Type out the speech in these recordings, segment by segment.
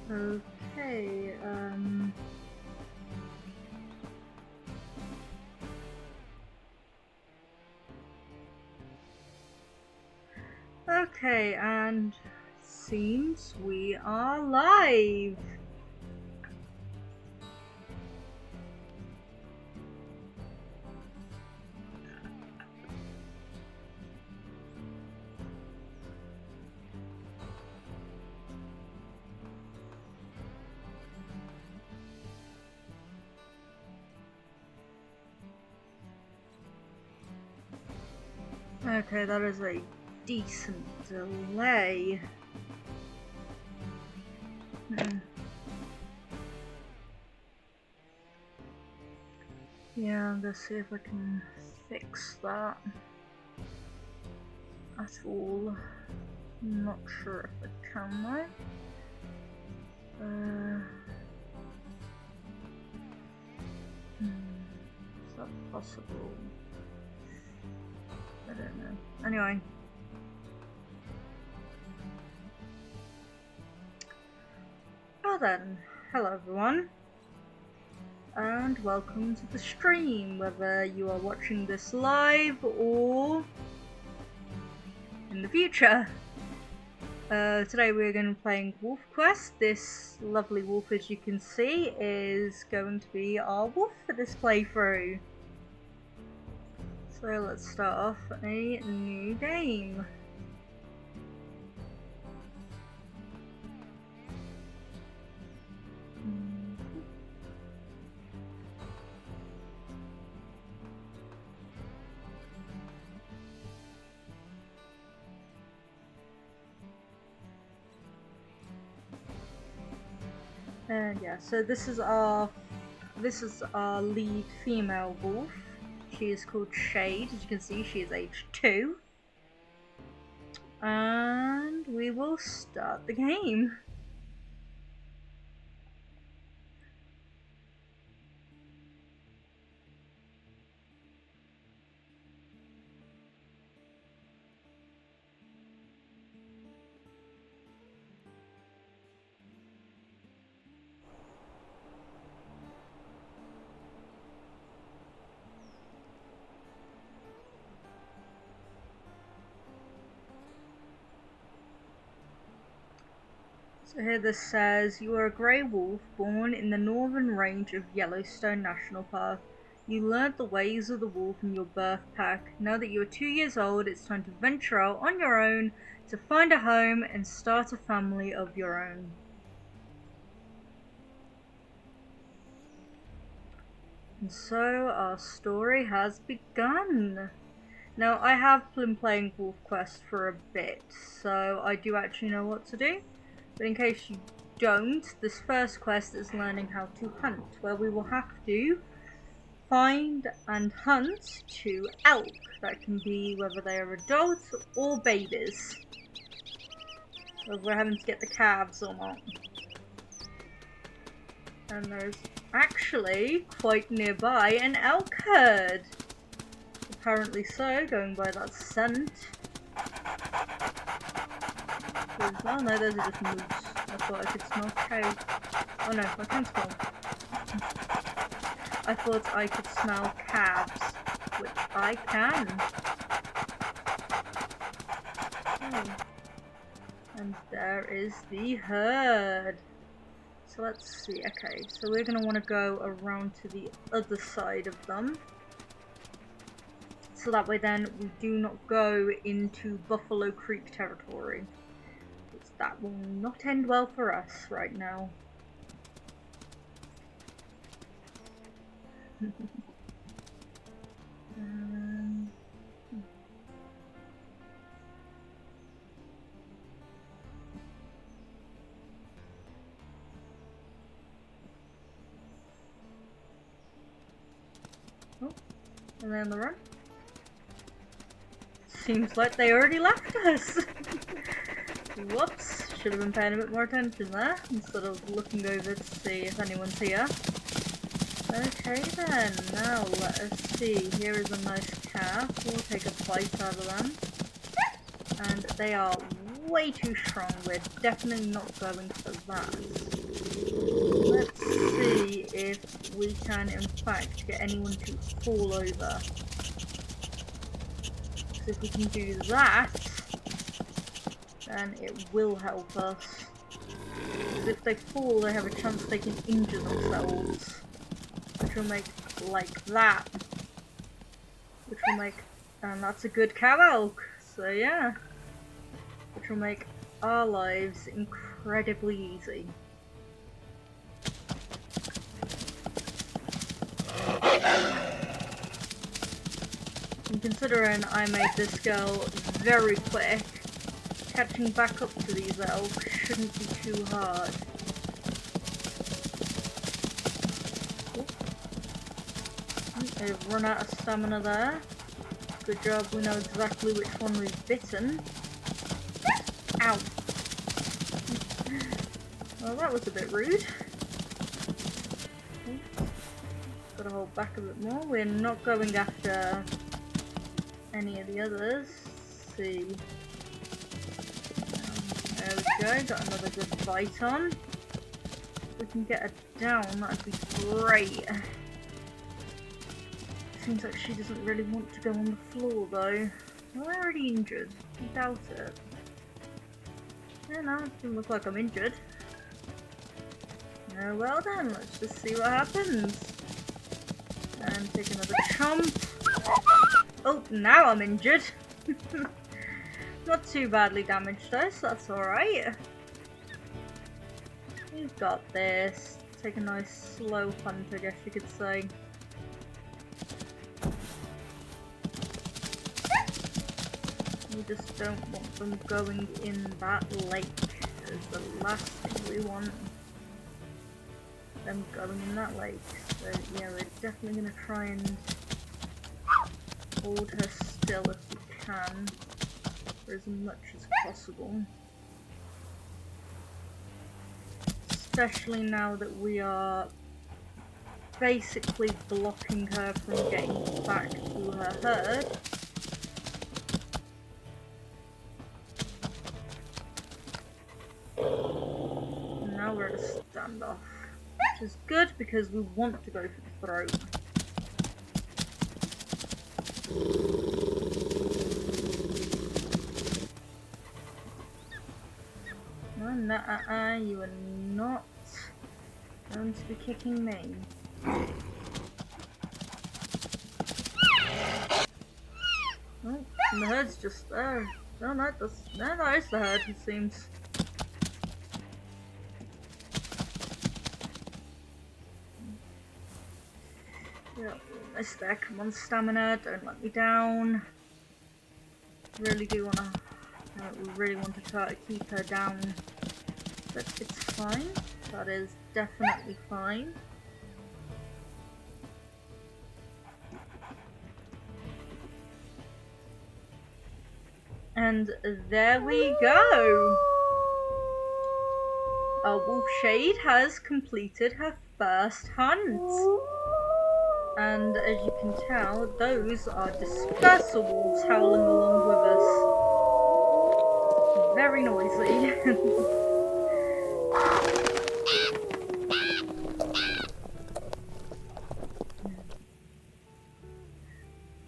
Okay, okay, and seems we are live. Okay, that is a decent delay. Yeah, let's see if I can fix that at all. Not sure if I can though. Is that possible? I don't know. Anyway. Well then, hello everyone. And welcome to the stream, whether you are watching this live or in the future. Today we're going to be playing WolfQuest. This lovely wolf, as you can see, is going to be our wolf for this playthrough. So let's start off a new game. And yeah, so this is our lead female wolf. She is called Shade. As you can see, she is age 2. And we will start the game. So here this says, you are a grey wolf born in the northern range of Yellowstone National Park. You learned the ways of the wolf in your birth pack. Now that you are 2 years old, it's time to venture out on your own to find a home and start a family of your own. And so our story has begun. Now I have been playing WolfQuest for a bit, so I do actually know what to do. But in case you don't, this first quest is learning how to hunt, where we will have to find and hunt 2 elk. That can be whether they are adults or babies. Whether we're having to get the calves or not. And there's actually quite nearby an elk herd. Apparently so, going by that scent. Oh no, those are just moose. I thought I could smell cow. Oh no, I can smell. I thought I could smell calves, which I can. Oh. And there is the herd. So let's see, okay, so we're going to want to go around to the other side of them. So that way then we do not go into Buffalo Creek territory. That will not end well for us right now. Oh, and then the run. Seems like they already left us. Whoops, should have been paying a bit more attention there, instead of looking over to see if anyone's here. Okay then, now let us see, here is a nice calf, we'll take a bite out of them. And they are way too strong. We're definitely not going for that. Let's see if we can in fact get anyone to fall over. Because if we can do that, then it will help us. Because if they fall, they have a chance they can injure themselves. Which will make like that. Which will make, and that's a good cow elk. So yeah. Which will make our lives incredibly easy. And considering I made this girl very quick, catching back up to these elk shouldn't be too hard. They've run out of stamina there. Good job, we know exactly which one we've bitten. Ow! Well, that was a bit rude. Gotta hold back a bit more. We're not going after any of the others. Let's see. There we go, got another good bite on. If we can get her down, that'd be great. Seems like she doesn't really want to go on the floor though. Am I already injured? I doubt it. Yeah, no, it doesn't look like I'm injured. Oh, well then, let's just see what happens. And take another chomp. Oh, now I'm injured. Not too badly damaged though, so that's alright. You've got this. Take a nice slow hunt, I guess you could say. We just don't want them going in that lake. Is the last thing we want. Them going in that lake. So yeah, we're definitely going to try and hold her still if we can. For as much as possible. Especially now that we are basically blocking her from getting back to her herd. And now we're at a standoff. Which is good because we want to go for the throat. No, you are not going to be kicking me. Oh, and the herd's just there. No, that is the herd, it seems. Yeah, almost there. Come on, stamina, don't let me down. Really do wanna. We really want to try to keep her down, but it's fine. That is definitely fine. And there we go! Our wolf shade has completed her first hunt. And as you can tell, those are dispersal wolves howling along with us. Very noisy.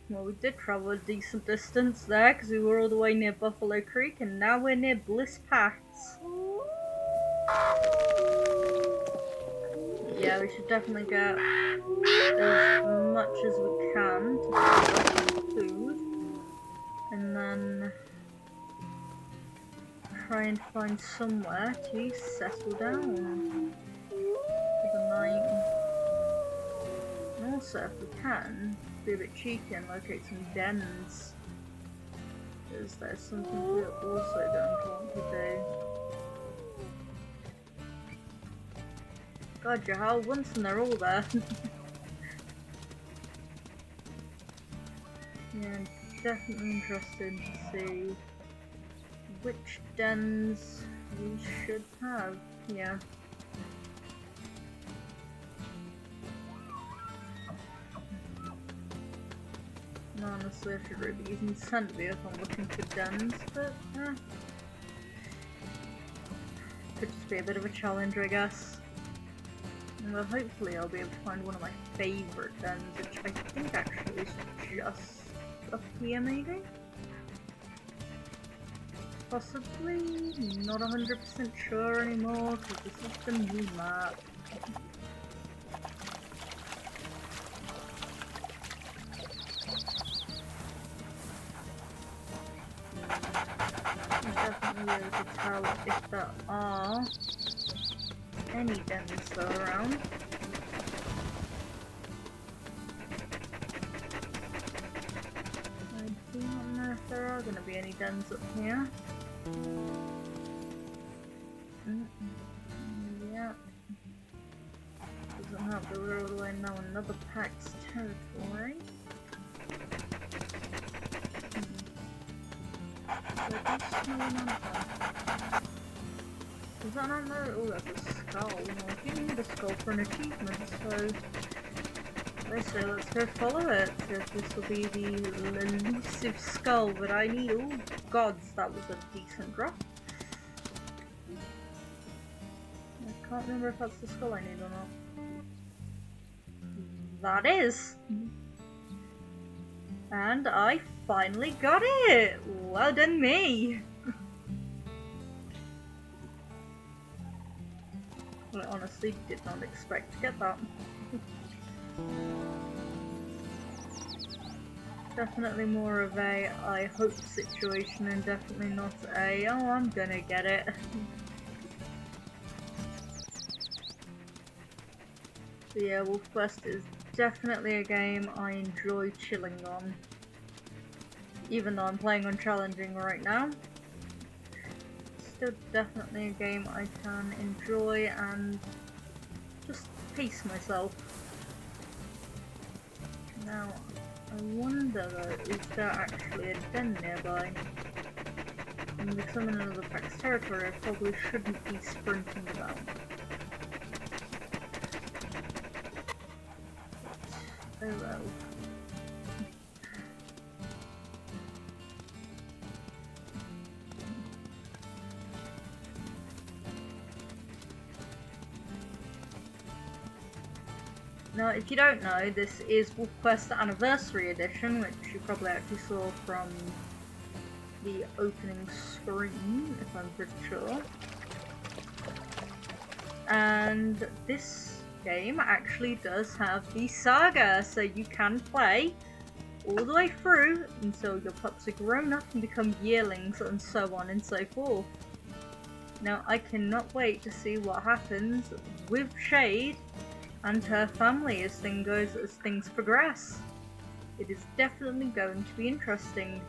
Well, we did travel a decent distance there because we were all the way near Buffalo Creek and now we're near Bliss Pass. Yeah, we should definitely get as much as we can to get food. And then try and find somewhere to settle down for the night. And also, if we can, be a bit cheeky and locate some dens. Because there's something we're also going to want to do. God, you howl once and they're all there. Yeah, I'm definitely interested to see which dens we should have. Yeah. Honestly, I should really be using scent if I'm looking for dens, but could just be a bit of a challenge, I guess. Well, hopefully I'll be able to find one of my favourite dens, which I think actually is just up here, maybe? Possibly? Not 100% sure anymore, because this is the new map. I'm definitely able to tell if there are any dens still around. I do not know if there are going to be any dens up here. Yeah. Doesn't help that we're all the way now another pack's territory. Is that not there? Oh, that's a skull. Well, you need a skull for an achievement, so I say let's go follow it. If this will be the elusive skull that I need. Oh gods, that was a decent drop. I can't remember if that's the skull I need or not. That is! And I finally got it! Well done me! I honestly did not expect to get that. Definitely more of a I hope situation and definitely not a oh I'm gonna get it. So yeah, WolfQuest is definitely a game I enjoy chilling on. Even though I'm playing on challenging right now. Still definitely a game I can enjoy and just pace myself. Now, I wonder though, is there actually a den nearby? And because I'm in another pack's territory, I probably shouldn't be sprinting about. Oh well. Now, if you don't know, this is WolfQuest Anniversary Edition, which you probably actually saw from the opening screen, if I'm pretty sure. And this game actually does have the saga, so you can play all the way through until your pups are grown up and become yearlings, and so on and so forth. Now, I cannot wait to see what happens with Shade and her family as things progress. It is definitely going to be interesting.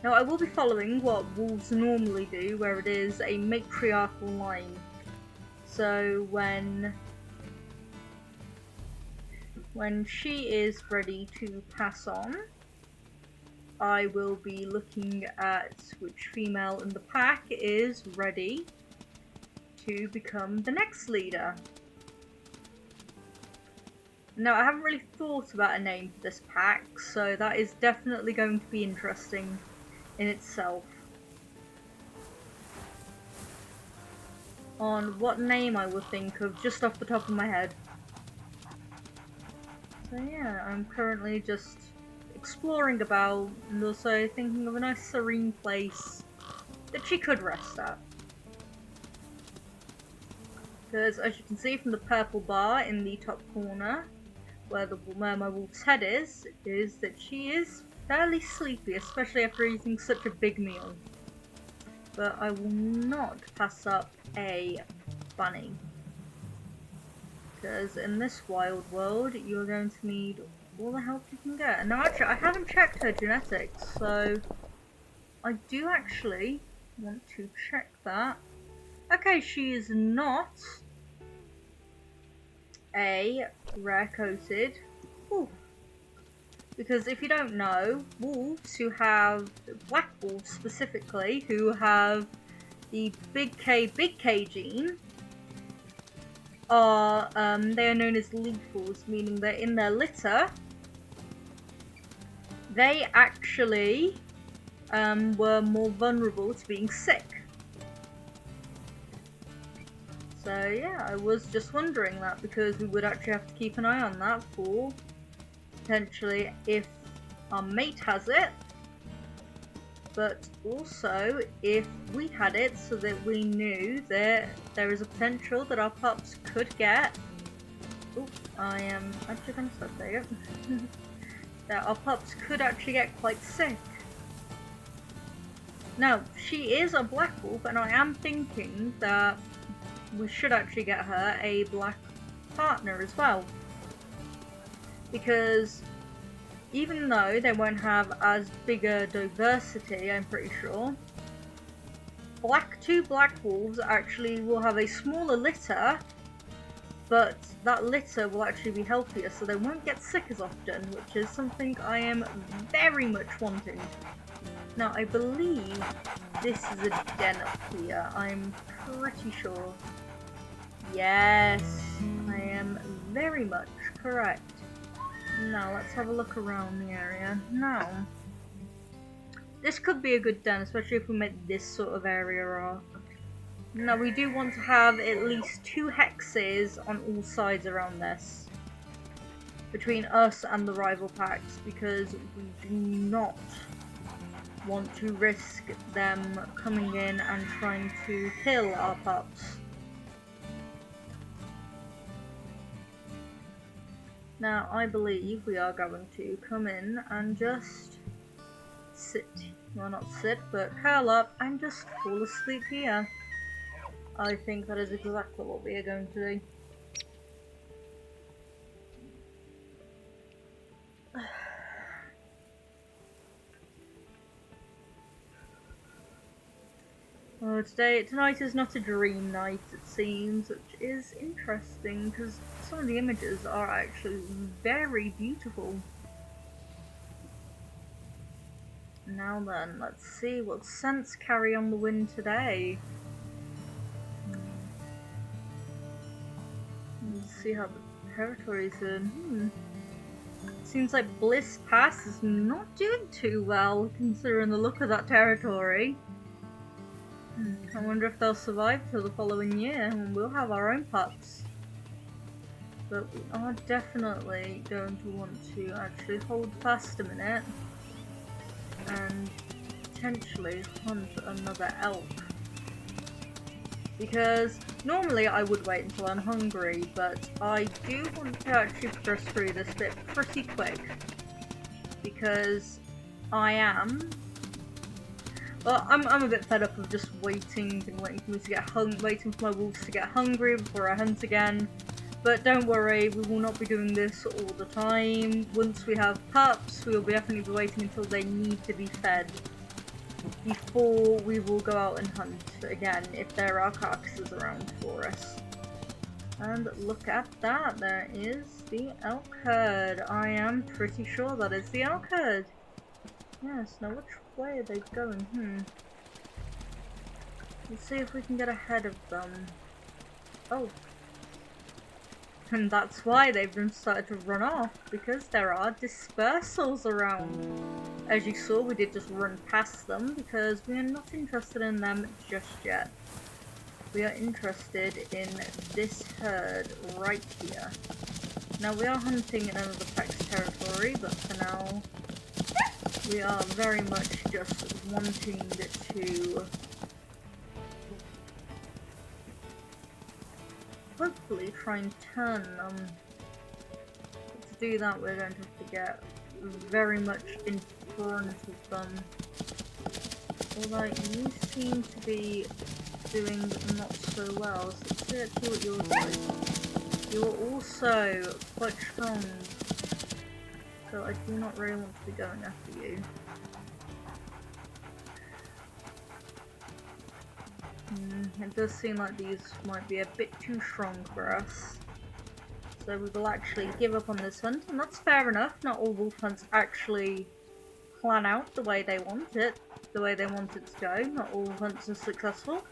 Now, I will be following what wolves normally do, where it is a matriarchal line. So when she is ready to pass on, I will be looking at which female in the pack is ready to become the next leader. Now, I haven't really thought about a name for this pack, so that is definitely going to be interesting in itself. On what name I would think of just off the top of my head. So yeah, I'm currently just exploring about and also thinking of a nice serene place that she could rest at. Because as you can see from the purple bar in the top corner, where my wolf's head is that she is fairly sleepy, especially after eating such a big meal. But I will not pass up a bunny. Because in this wild world, you're going to need all the help you can get. Now actually, I haven't checked her genetics, so I do actually want to check that. Okay, she is not a rare-coated wolf. Because if you don't know, wolves who have, black wolves specifically, who have the big K gene, are, they are known as lethals, meaning that in their litter, they actually were more vulnerable to being sick. So yeah, I was just wondering that because we would actually have to keep an eye on that for potentially if our mate has it, but also if we had it, so that we knew that there is a potential that our pups could get. Oh, I am actually going to stop there. That our pups could actually get quite sick. Now, she is a black wolf, and I am thinking that we should actually get her a black partner as well. Because even though they won't have as big a diversity, I'm pretty sure, two black wolves actually will have a smaller litter, but that litter will actually be healthier, so they won't get sick as often, which is something I am very much wanting. Now, I believe this is a den up here, I'm pretty sure. Yes, I am very much correct. Now, let's have a look around the area. Now, this could be a good den, especially if we make this sort of area arc. Now, we do want to have at least 2 hexes on all sides around this, between us and the rival packs, because we do not want to risk them coming in and trying to kill our pups. Now, I believe we are going to come in and just sit. Well, not sit, but curl up and just fall asleep here. I think that is exactly what we are going to do. Oh, tonight is not a dream night, it seems, which is interesting because some of the images are actually very beautiful. Now then, let's see what scents carry on the wind today. Let's see how the territory's in. Seems like Bliss Pass is not doing too well, considering the look of that territory. I wonder if they'll survive till the following year, and we'll have our own pups. But we are definitely going to want to actually hold fast a minute and potentially hunt another elk. Because normally I would wait until I'm hungry, but I do want to actually progress through this bit pretty quick. Because I am... Well, I'm a bit fed up of just waiting and waiting for me to get waiting for my wolves to get hungry before I hunt again. But don't worry, we will not be doing this all the time. Once we have pups, we will definitely be waiting until they need to be fed before we will go out and hunt again if there are carcasses around for us. And look at that, there is the elk herd. I am pretty sure that is the elk herd. Yes, now which way are they going? Let's see if we can get ahead of them. Oh. And that's why they've been started to run off, because there are dispersals around. As you saw, we did just run past them because we are not interested in them just yet. We are interested in this herd right here. Now we are hunting in another pack's territory, but for now we are very much just wanting to hopefully try and turn them. But to do that, we're going to have to get very much in front of them. Although you seem to be doing not so well, so let's see actually what yours is. You're also quite strong, so I do not really want to be going after you. It does seem like these might be a bit too strong for us. So we will actually give up on this hunt, and that's fair enough. Not all wolf hunts actually plan out the way they want it to go. Not all hunts are successful.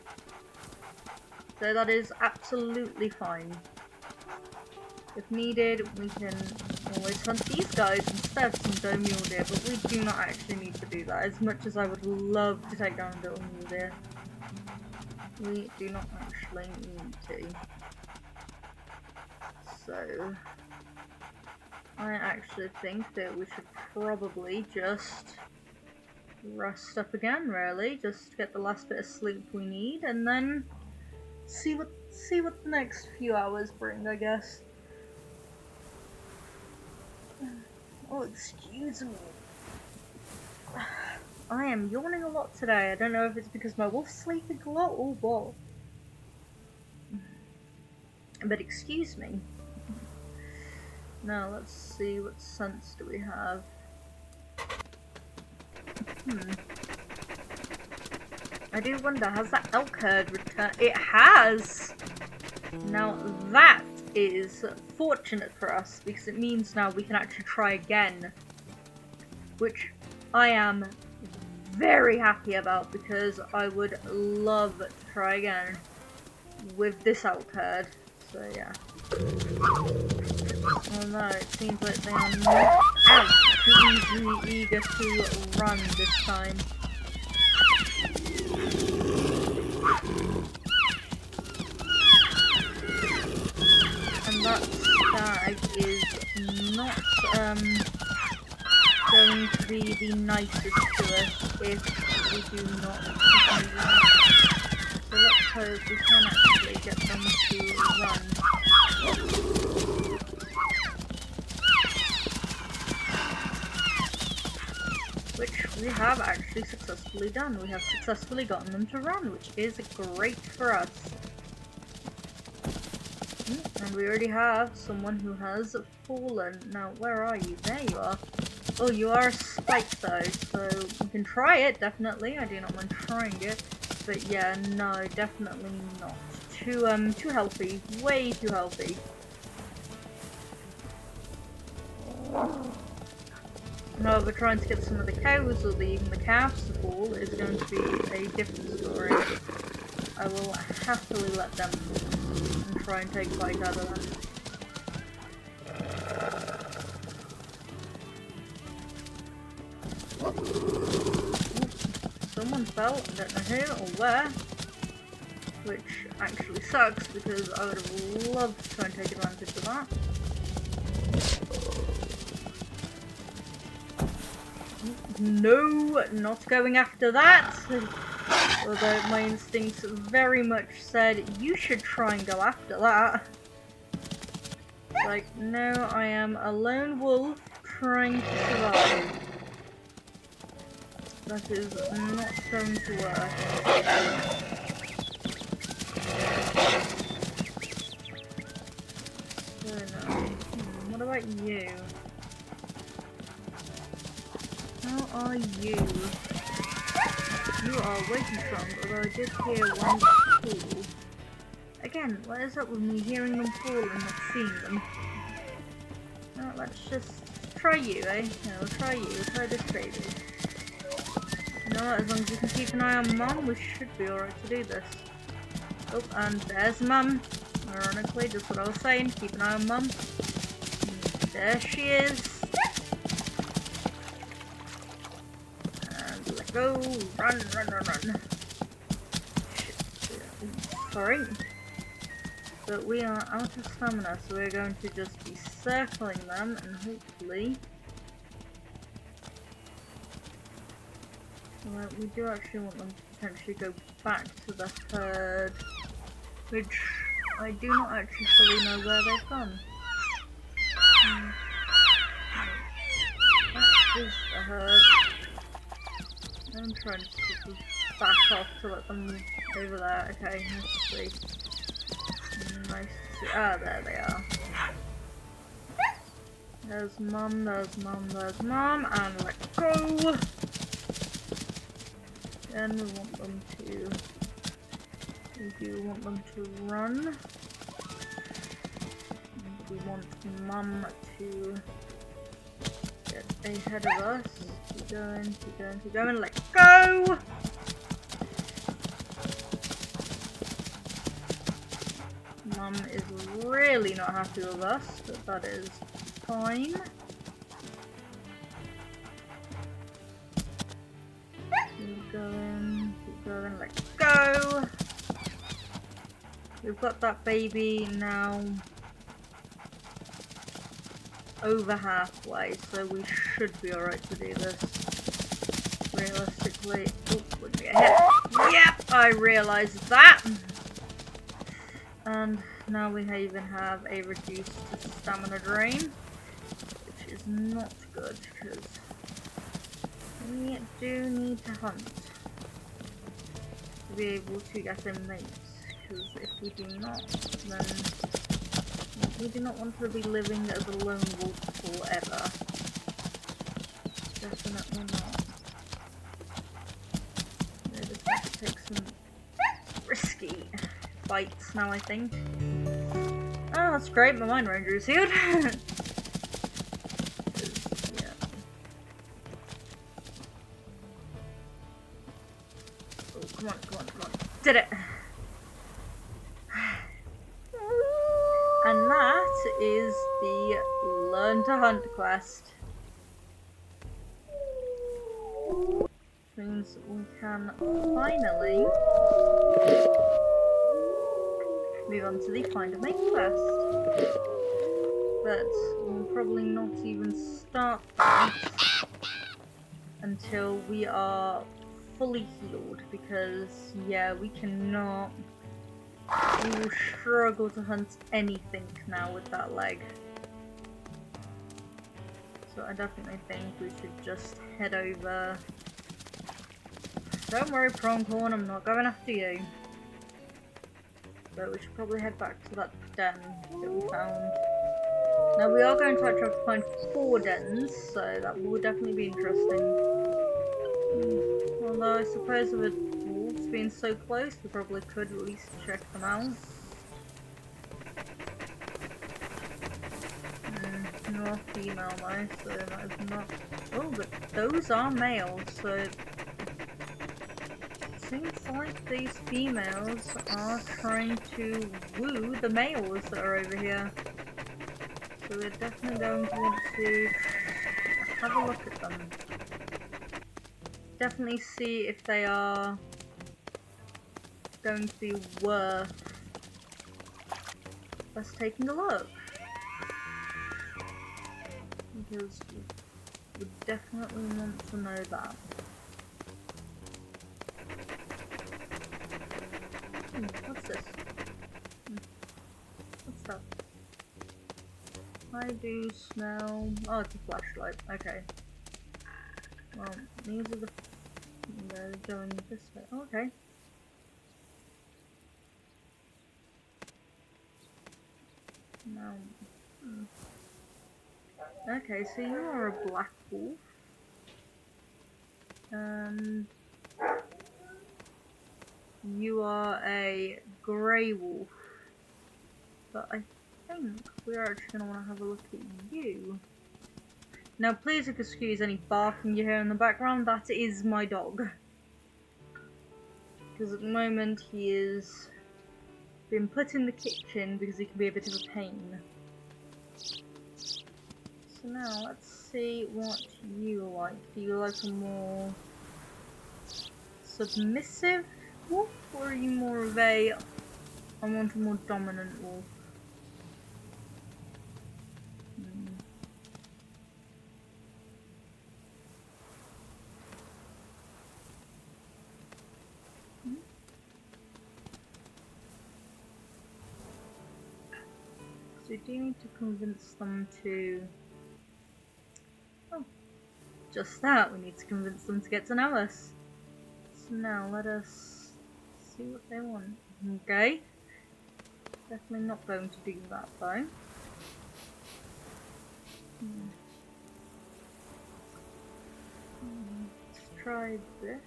So that is absolutely fine. If needed, we can always hunt these guys instead, some doe mule deer, but we do not actually need to do that, as much as I would love to take down a doe mule deer. we do not actually need to. So, I actually think that we should probably just rest up again, really. Just get the last bit of sleep we need, and then see what the next few hours bring, I guess. Oh, excuse me. I am yawning a lot today. I don't know if it's because my wolf's sleeping a lot or what. But excuse me. Now let's see, what scents do we have? I do wonder, has that elk herd returned? It has! Now that is fortunate for us, because it means now we can actually try again. Which I am very happy about, because I would love to try again with this elk herd. So yeah. Although it seems like they are not as eager to run this time. And that stag is not going to be the nicest to us if we do not continue running. So let's hope we can actually get them to run. Which we have actually successfully done. We have successfully gotten them to run, which is great for us. And we already have someone who has fallen. Now, where are you? There you are. Oh, you are a spike though, so you can try it, definitely. I do not mind trying it. But yeah, no, definitely not. Too healthy. Way too healthy. However, trying to get some of the cows or even the calves to fall is going to be a different story. I will happily let them fall and try and take a bite out of that. Someone fell, I don't know who or where, which actually sucks because I would have loved to try and take advantage of that. No, not going after that. Although my instincts very much said, you should try and go after that. Like, no, I am a lone wolf trying to survive. That is not going to work. So no. What about you? How are you? You are way too strong, although I did hear one fall. Again, what is up with me hearing them fall and not seeing them? Well, let's just try you, eh? No, we'll try you. We'll try this baby. You know what? As long as we can keep an eye on Mum, we should be alright to do this. Oh, and there's Mum. Ironically, just what I was saying. Keep an eye on Mum. There she is. And let go. Run, run, run, run. Sorry. But we are out of stamina, so we're going to just be circling them and hopefully... Well, we do actually want them to potentially go back to the herd, which I do not actually fully know where they've gone. That is the herd. I'm trying to sort of back off to let them move over there. Okay, let's see. Nice to see. Ah, there they are. There's Mum, there's Mum, there's Mum, and let go! Then we want them to... We do want them to run. And we want Mum to get ahead of us. Keep going, keep going, keep going, let go! Mum is really not happy with us, but that is fine. Keep going, let go! we've got that baby now over halfway, so we should be alright to do this. Realistically. Oh, we're gonna get hit. Yep, I realised that. And now we even have a reduced stamina drain, which is not good because we do need to hunt to be able to get in mates. Because if we do not, then we do not want to be living as a lone wolf forever. Definitely not. We just have to take some risky fights now, I think. Oh, that's great, my Mind Ranger is healed. Yeah. Oh, come on, come on, come on. Did it! And that is the Learn to Hunt quest. Which means we can finally move on to the Find a Mate quest. But we'll probably not even start that until we are fully healed, because yeah, we cannot. We will struggle to hunt anything now with that leg. So I definitely think we should just head over. Don't worry, Pronghorn, I'm not going after you. But we should probably head back to that den that we found. Now we are going to actually have to find 4 dens, so that will definitely be interesting. Although I suppose with wolves being so close, we probably could at least check them out. No female though, so that is not... Oh, but those are males, so... It seems like these females are trying to woo the males that are over here. So we're definitely going to want to have a look at them. Definitely see if they are going to be worth us taking a look. Because we definitely want to know that. What's this? What's that? I do smell... Oh, it's a flashlight. Okay. Well, these are the... They're going this way. Oh, okay. Now... Okay, so you are a black wolf. You are a grey wolf. But I think we're actually going to want to have a look at you. Now please excuse any barking you hear in the background, that is my dog. Because at the moment he is being put in the kitchen because he can be a bit of a pain. So now let's see what you like. Do you like a more submissive wolf, or are you more of a, I want a more dominant wolf? So we do need to convince them to... Oh, just that, we need to convince them to get to know us. So now let us see what they want. Okay. Definitely not going to do that though. Let's try this.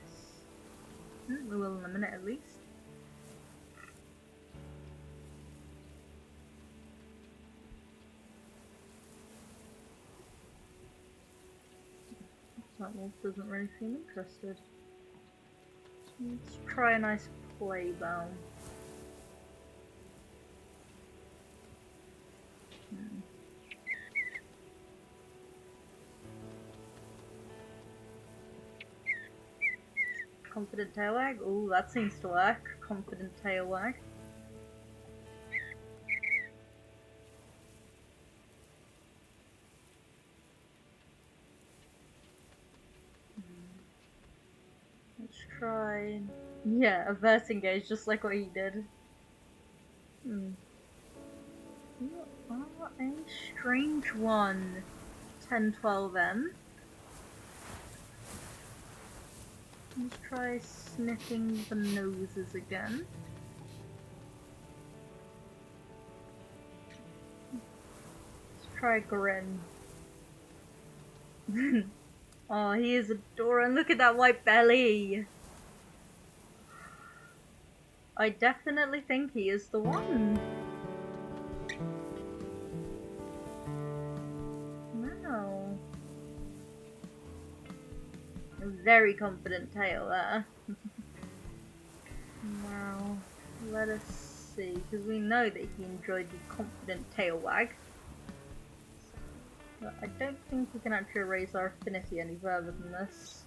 We will in a minute at least. That wolf doesn't really seem interested. Let's try a nice play bow. Confident tail wag? Ooh, that seems to work. Confident tail wag. try... Yeah, avert engage, just like what he did. You are a strange one. 10-12M. Let's try sniffing the noses again. Let's try grin. Oh, he is adorable. Look at that white belly. I definitely think he is the one. Wow. A very confident tail there. Now, let us see, because we know that he enjoyed the confident tail wag. But I don't think we can actually raise our affinity any further than this.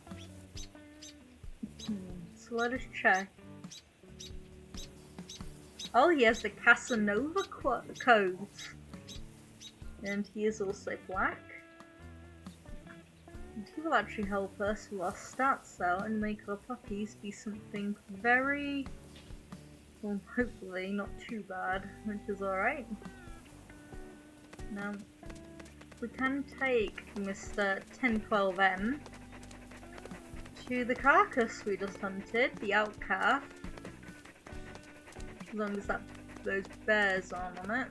So let us check. Oh, he has the Casanova code. And he is also black. And he will actually help us with our stats out and make our puppies be something very, well, hopefully not too bad, which is alright. Now, we can take Mr. 10-12M to the carcass we just hunted, the outcalf. As long as those bears aren't on it.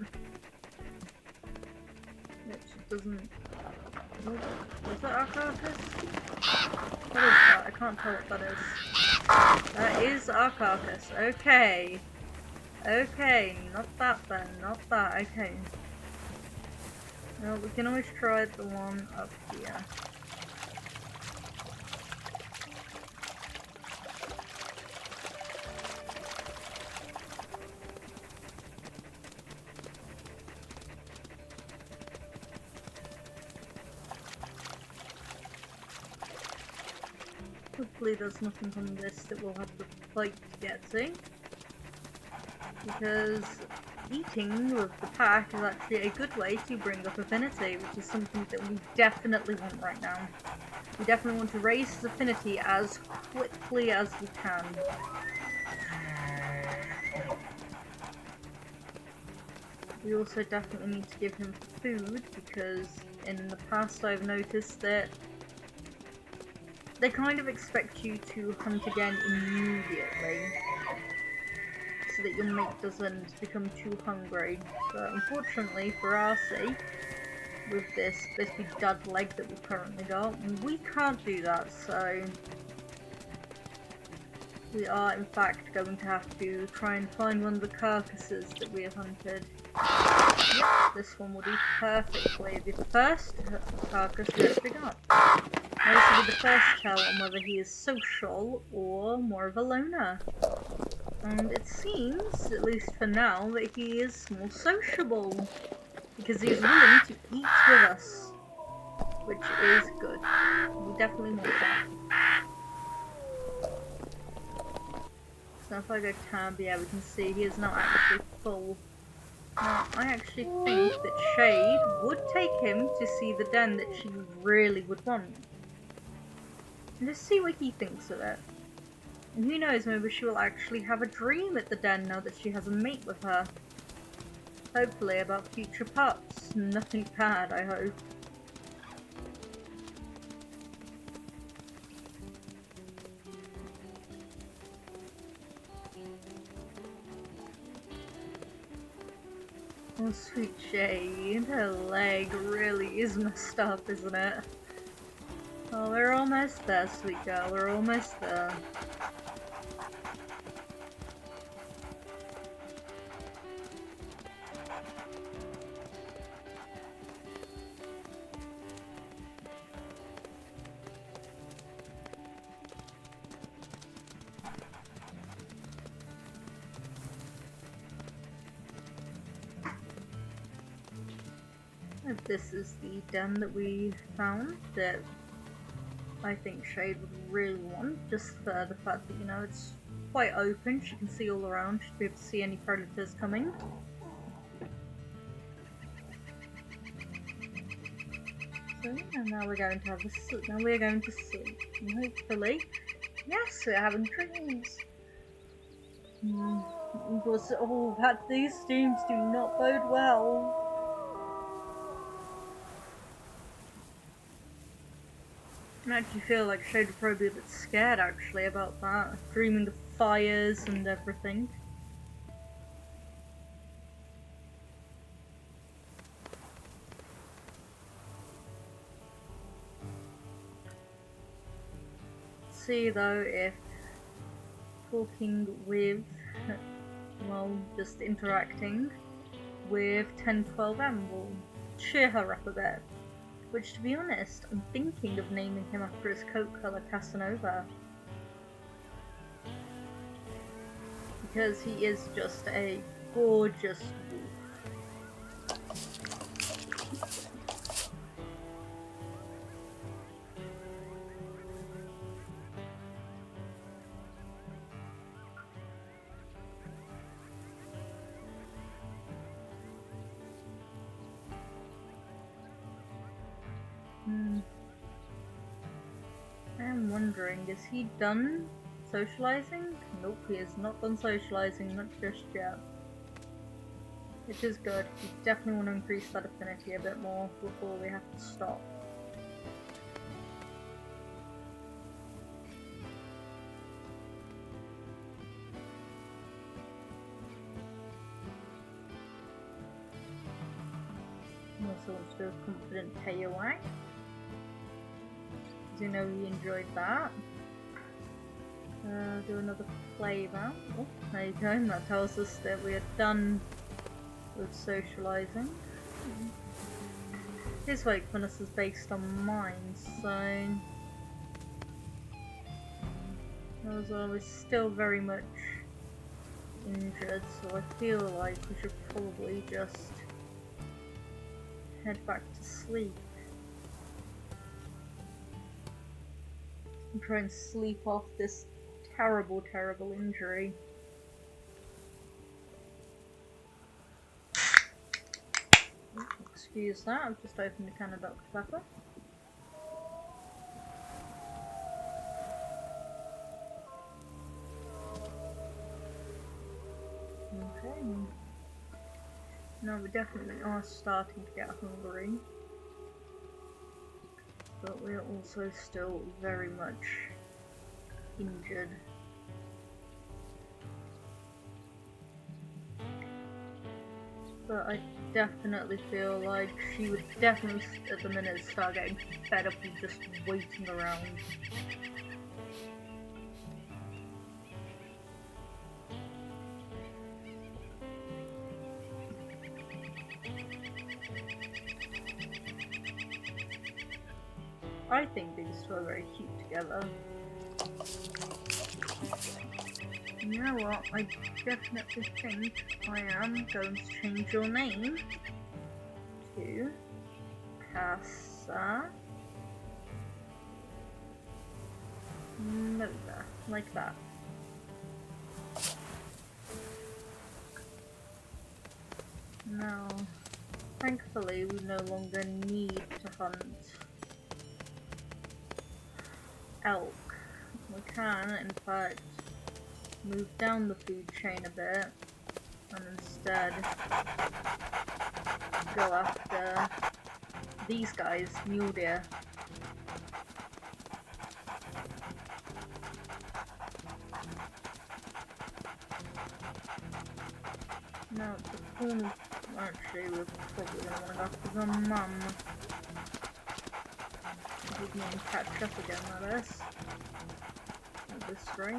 Which doesn't... Was that our carcass? What is that? I can't tell what that is. That is our carcass. Okay. Okay, not that then. Not that. Okay. Well, we can always try the one up here. Hopefully there's nothing on this that we'll have to fight to get to. Because eating with the pack is actually a good way to bring up affinity, which is something that we definitely want right now. We definitely want to raise his affinity as quickly as we can. We also definitely need to give him food, because in the past I've noticed that they kind of expect you to hunt again immediately, so that your mate doesn't become too hungry. But unfortunately for our sake, with this big dud leg that we've currently got, we can't do that, so we are in fact going to have to try and find one of the carcasses that we have hunted. Yep, this one will do perfectly. The first carcass we actually got. Now this will be the first tell on whether he is social or more of a loner. And it seems, at least for now, that he is more sociable, because he is willing to eat with us, which is good. We definitely want that. So if I go tab, yeah, we can see he is not actually full. Now, I actually think that Shade would take him to see the den that she really would want. And just see what he thinks of it. And who knows, maybe she will actually have a dream at the den now that she has a mate with her. Hopefully about future pups. Nothing bad, I hope. Oh, sweet Shade. Her leg really is messed up, isn't it? Oh, we're almost there, sweet girl. We're almost there. This is the den that we found that I think Shade would really want, just for the fact that, you know, it's quite open, she can see all around, she'd be able to see any predators coming. So yeah, now we're going to have a sleep. Now we're going to sleep, and hopefully Yes, we're having dreams. Because, oh, that these dreams do not bode well. I actually feel like Shade would probably be a bit scared actually about that. Dreaming of fires and everything. See though if talking with, well, just interacting with 1012M will cheer her up a bit. Which, to be honest, I'm thinking of naming him after his coat colour, Casanova. Because he is just a gorgeous wolf. I am wondering, is he done socializing? Nope, he is not done socializing, not just yet. Which is good. We definitely want to increase that affinity a bit more before we have to stop. Also wants to do a confident pay-away. Because you know he enjoyed that. Do another flavour. Oh, there you go. That tells us that we are done with socialising. His wakefulness is based on mine, so I was still very much injured, so I feel like we should probably just head back to sleep. And try and sleep off this terrible, terrible injury. Excuse that, I've just opened a can of Dr. Pepper. Okay. Now we definitely are starting to get hungry. But we are also still very much injured. But I definitely feel like she would definitely at the minute start getting fed up with just waiting around. I think these two are very cute together. You know what, I definitely think I am going to change your name to Casa Nova, like that. Now, thankfully we no longer need to hunt elk. We can, in fact, move down the food chain a bit and instead go after these guys, mule deer. Now, the corn, actually, we're probably going to want to go after the mum. We can catch up again, that is. At this rate.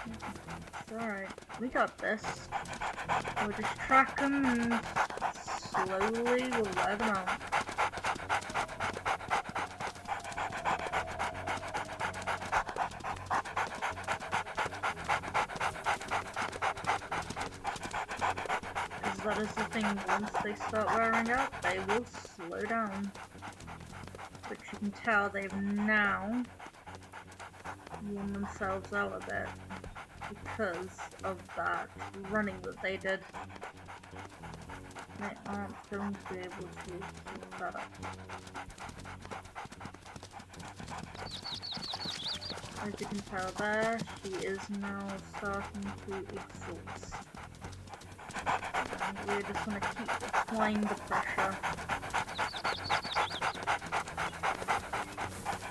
It's alright, we got this. We'll just track them and slowly we'll let them out. Because that is the thing, once they start wearing out, they will slow down. But you can tell they've now worn themselves out a bit because of that running that they did. They aren't going to be able to keep that up. As you can tell there, she is now starting to exhaust. And we're just going to keep applying the pressure.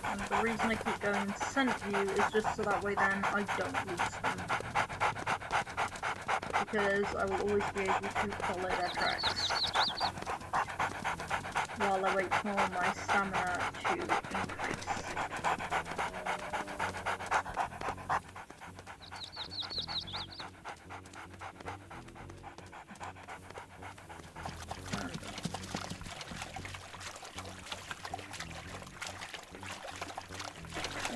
And the reason I keep going in scent view is just so that way then I don't lose them. Because I will always be able to follow their tracks while I wait for my stamina to increase.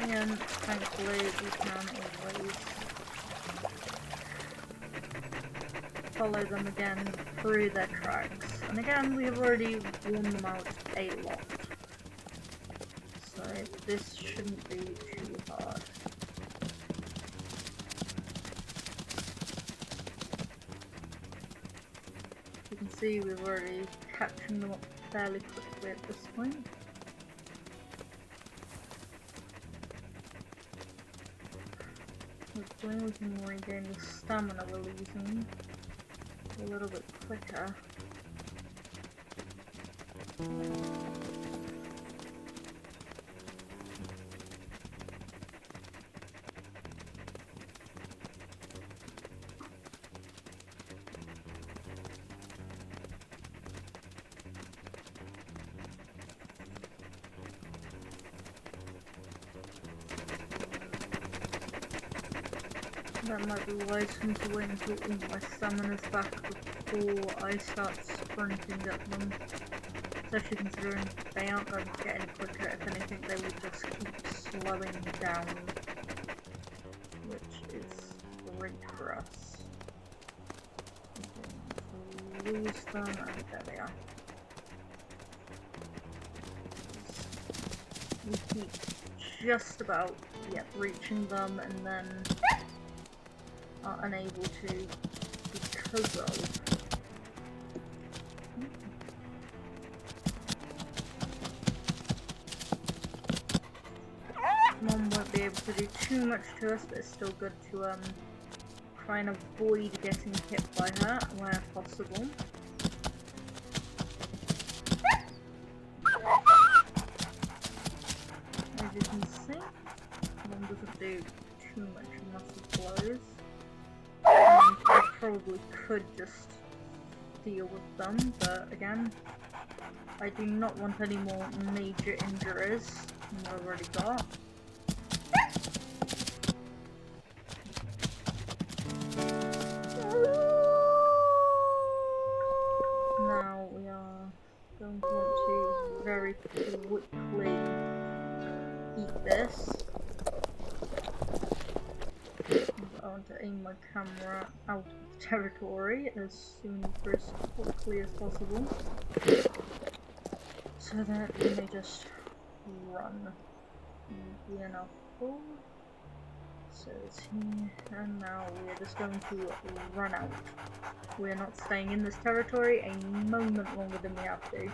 And thankfully we can always follow them again through their tracks. And again, we have already worn them out a lot. So this shouldn't be too hard. You can see we've already catching them up fairly quickly at this point. Hopefully we can regain the stamina we're losing a little bit quicker. That might be wise for me to wait until all my stamina's back before I start sprinting at them. Especially considering they aren't going to get any quicker. If anything, they will just keep slowing down. Which is great for us. Okay, lose them, and there they are. We keep just about, reaching them, and then are unable to because of Mom won't be able to do too much to us, but it's still good to try and avoid getting hit by her where possible. As you can see, Mom doesn't do too much massive blows. I probably could just deal with them, but again, I do not want any more major injuries than I've already got. Now we are going to want to very quickly eat this. I want to aim my camera out of the territory as soon as quickly as possible, so that we may just run. We are now full, so it's here, and now we are just going to run out. We are not staying in this territory a moment longer than we have to.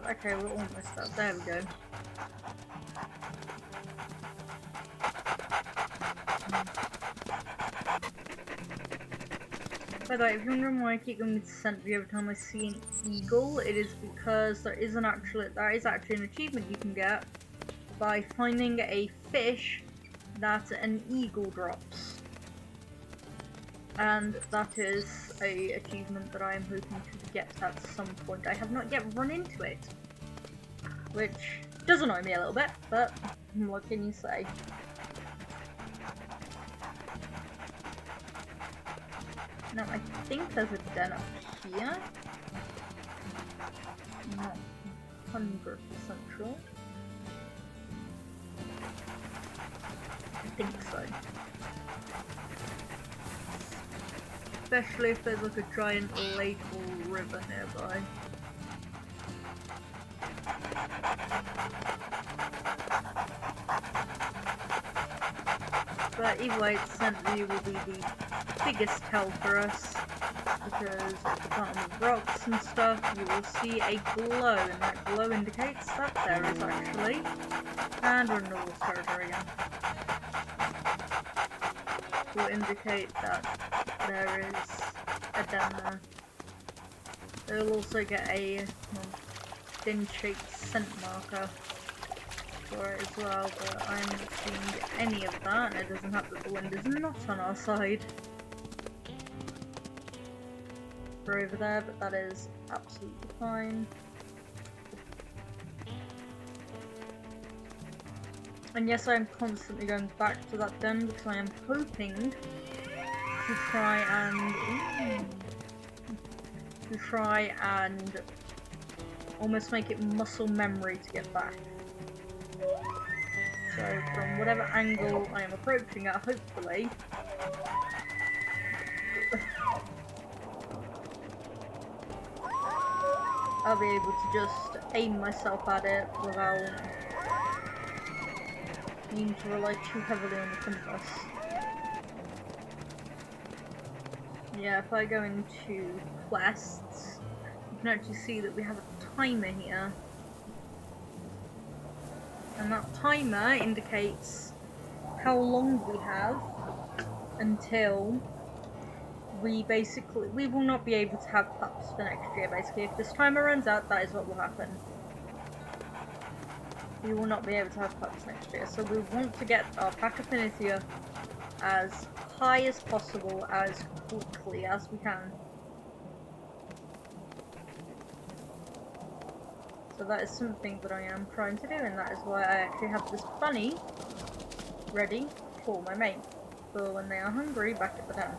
Okay, we're almost up. There we go. By the way, if you're wondering why I keep going with scent view every time I see an eagle, it is because there is actually an achievement you can get by finding a fish that an eagle drops. And that is a achievement that I am hoping to get at some point. I have not yet run into it, which does annoy me a little bit, but what can you say? Now I think there's a den up here. Not 100% sure. I think so. Especially if there's like a giant lake or river nearby. But either way, Descent View will be the biggest tell for us, because at the bottom of rocks and stuff you will see a glow, and that glow indicates that there is actually, and we're in the Wolf territory again, will indicate that there is a den there. They'll also get a fin-shaped scent marker for it as well, but I'm not seeing any of that, and it doesn't have that the wind is not on our side. We're over there, but that is absolutely fine. And yes, I am constantly going back to that den because I am hoping to try and almost make it muscle memory to get back. So from whatever angle I am approaching at, hopefully I'll be able to just aim myself at it without needing to rely too heavily on the compass. Yeah, if I go into quests, you can actually see that we have a timer here. And that timer indicates how long we have until we will not be able to have pups for next year, basically. If this timer runs out, that is what will happen. We will not be able to have pups next year. So we want to get our pack affinity as high as possible, as quickly as we can. So that is something that I am trying to do, and that is why I actually have this bunny ready for my mate, for when they are hungry back at the den.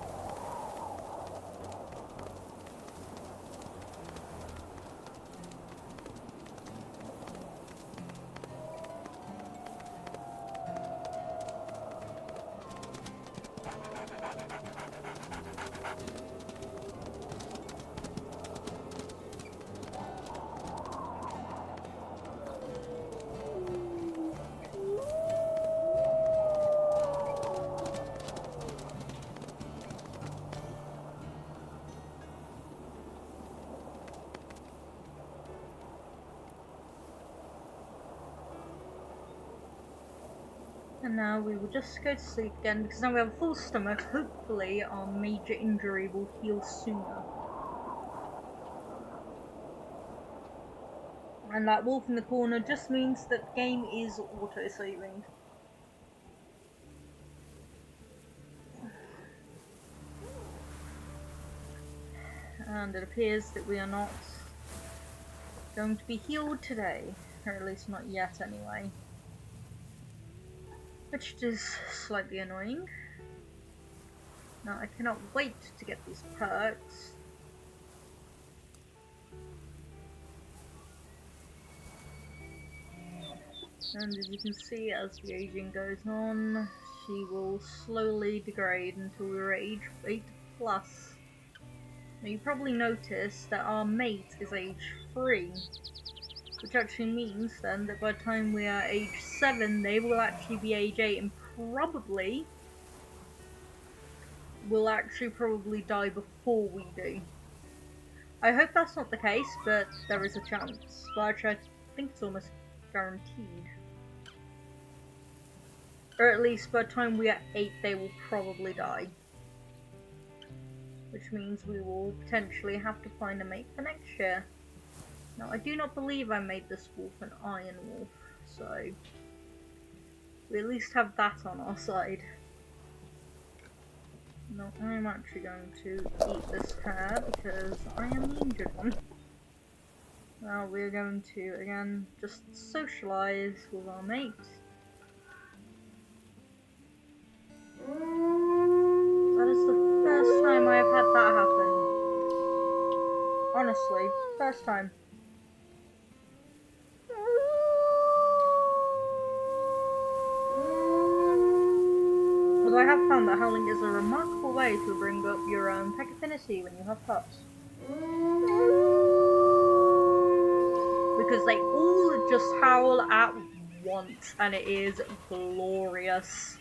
And now we will just go to sleep again, because now we have a full stomach. Hopefully our major injury will heal sooner. And that wolf in the corner just means that the game is auto-saving. And it appears that we are not going to be healed today, or at least not yet anyway. Which is slightly annoying. Now I cannot wait to get these perks. And as you can see, as the aging goes on, she will slowly degrade until we're at age 8 plus. Now you probably noticed that our mate is age 3. Which actually means then that by the time we are age 7, they will actually be age 8 and probably will actually die before we do. I hope that's not the case, but there is a chance. But actually, I think it's almost guaranteed. Or at least by the time we are 8, they will probably die. Which means we will potentially have to find a mate for next year. Now, I do not believe I made this wolf an iron wolf, so we at least have that on our side. No, I'm actually going to eat this hare because I am the injured one. Now we're going to, again, just socialise with our mate. That is the first time I have had that honestly, first time. Although I have found that howling is a remarkable way to bring up your own pet affinity when you have pups. Because they all just howl at once, and it is glorious.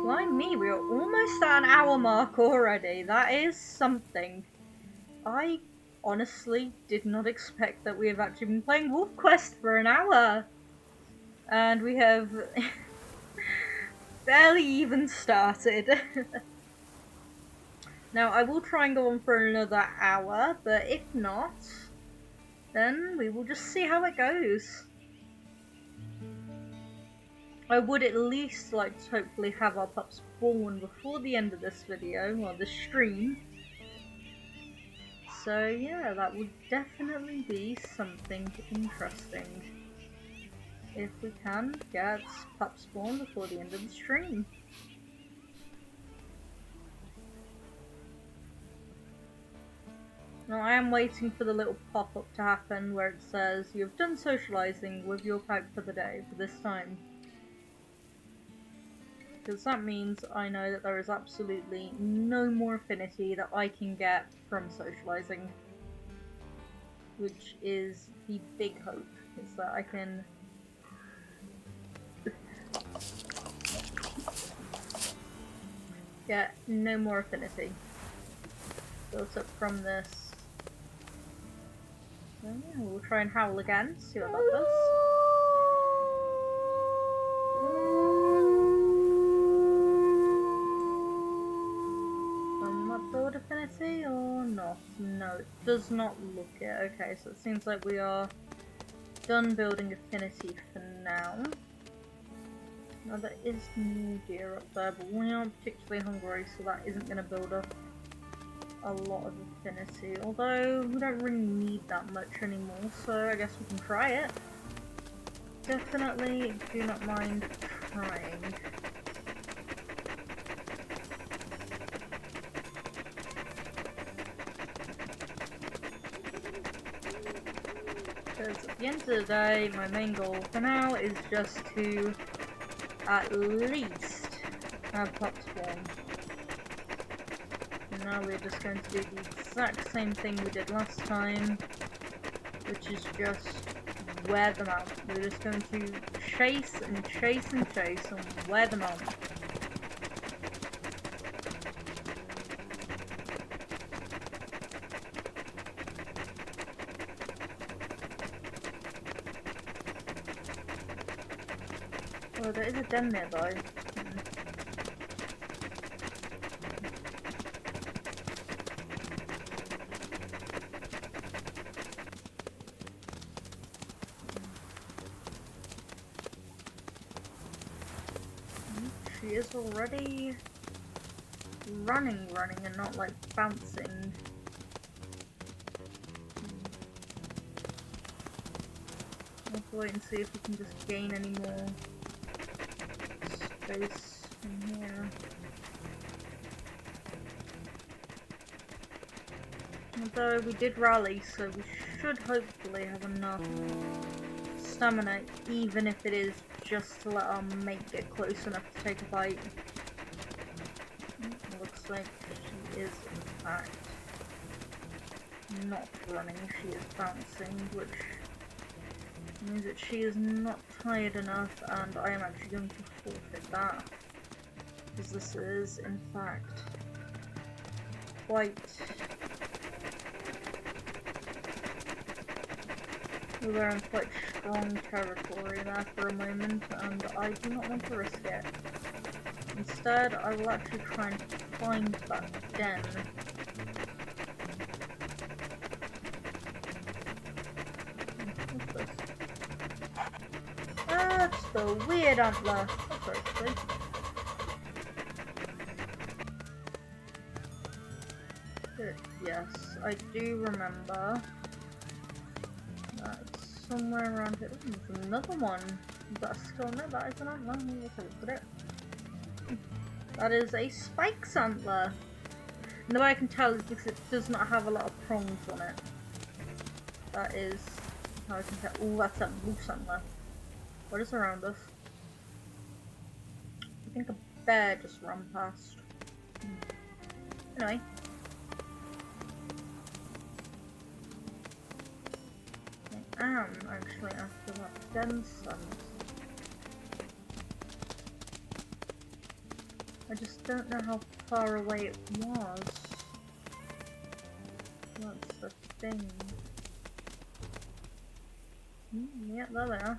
Like me, we are almost at an hour mark already. That is something. I honestly did not expect that we have actually been playing WolfQuest for an hour. And we have barely even started. Now, I will try and go on for another hour, but if not, then we will just see how it goes. I would at least like to hopefully have our pups born before the end of this video, or this stream. So yeah, that would definitely be something interesting. If we can get pups born before the end of the stream. Now I am waiting for the little pop-up to happen where it says you've done socializing with your pack for the day, for this time. Because that means I know that there is absolutely no more affinity that I can get from socializing. Which is the big hope, is that I can get no more affinity built up from this. So yeah, we'll try and howl again, see what that does. That build affinity or not? No, it does not look it. Okay, so it seems like we are done building affinity for now. Now there is new deer up there, but we aren't particularly hungry, so that isn't going to build up a lot of affinity. Although we don't really need that much anymore, so I guess we can try it. Definitely do not mind trying. Because at the end of the day, my main goal for now is just to at least have pups born. And now we're just going to do the exact same thing we did last time, which is just wear them out. We're just going to chase and chase and chase and wear them out. Oh, there is a den nearby. She is already running and not like bouncing. Let's wait and see if we can just gain any more space in here. Although we did rally, so we should hopefully have enough stamina, even if it is just to let our mate get close enough to take a bite. Looks like she is in fact not running, she is bouncing, which means that she is not tired enough, and I am actually going to forfeit that, because this is in fact quite we were in quite strong territory there for a moment, and I do not want to risk it. Instead, I will actually try and find that den. What's this? That's the weird antler. That's very sweet. Yes, I do remember. Somewhere around here. Ooh, there's another one. Is that a skull? No, that is an antler. Let me look at it. That is a spikes antler. And the way I can tell is because it does not have a lot of prongs on it. That is how I can tell. Oh, that's a moose antler. What is around us? I think a bear just ran past. Anyway. I am actually after that dense scent. I just don't know how far away it was. That's the thing. Yeah, there they are.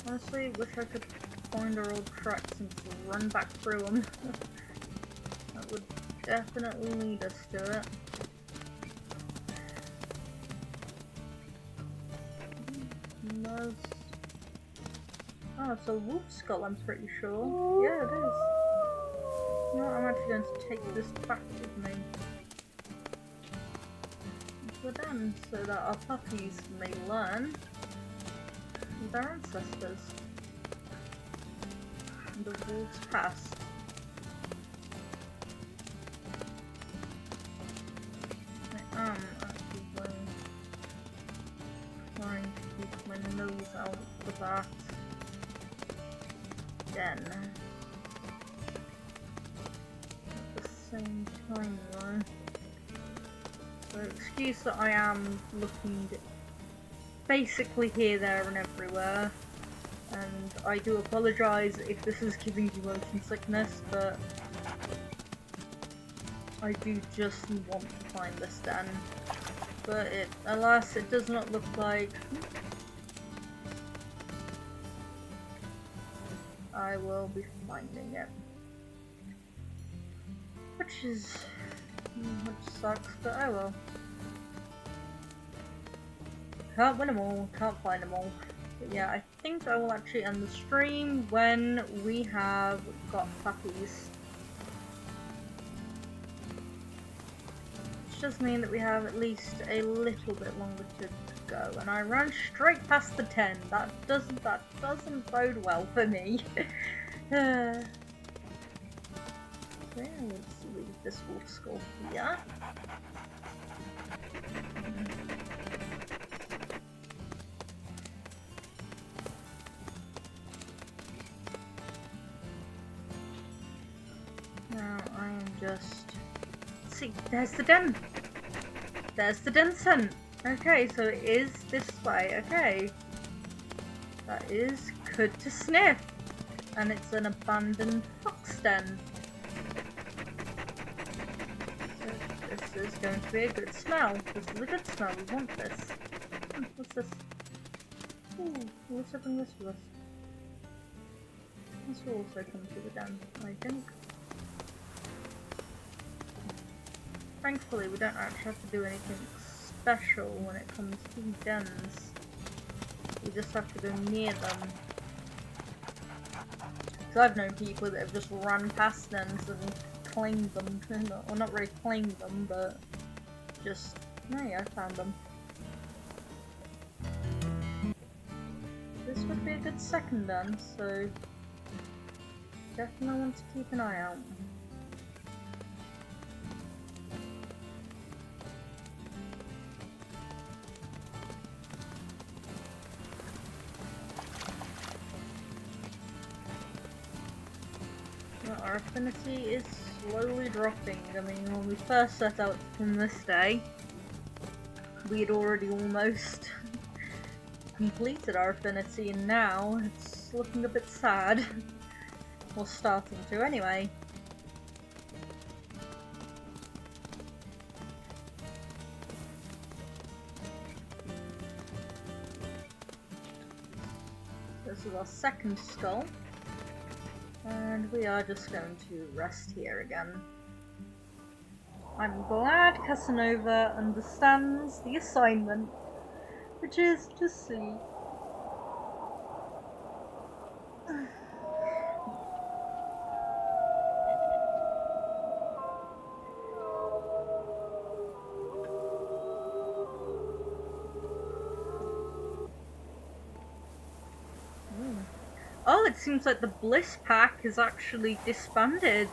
Honestly, wish I could find our old tracks and just run back through them. That would definitely lead us to it. Oh, it's a wolf skull, I'm pretty sure. Yeah, it is. You know what, I'm actually going to take this back with me into the den so that our puppies may learn from their ancestors and the wolf's past. I am actually trying to keep my nose out for that. Den. At the same time though. So excuse that I am looking basically here, there and everywhere. And I do apologise if this is giving you motion sickness, but I do just want to find this den. But alas, it does not look like I will be finding it. Which sucks, but oh well. Can't win them all, can't find them all. But yeah, I think I will actually end the stream when we have got puppies. Which does mean that we have at least a little bit longer to go. And I ran straight past the 10. That doesn't bode well for me. So yeah, let's leave this wolf skull here. Now I am just... See, there's the den! There's the den scent! Okay, so it is this way, okay. That is good to sniff! And it's an abandoned fox den. So this is going to be a good smell. This is a good smell, we want this. What's this? Ooh, we'll also bring this with us. This will also come to the den, I think. Thankfully, we don't actually have to do anything special when it comes to dens. We just have to go near them. Because I've known people that have just run past dens and claimed them. Well, not really claimed them, but just, oh yeah, I found them. This would be a good second den, so definitely want to keep an eye out. Our affinity is slowly dropping. I mean, when we first set out from this day, we had already almost completed our affinity, and now it's looking a bit sad. Or starting to, anyway. This is our second skull. And we are just going to rest here again. I'm glad Casanova understands the assignment, which is to sleep. Oh, it seems like the Bliss Pack is actually disbanded.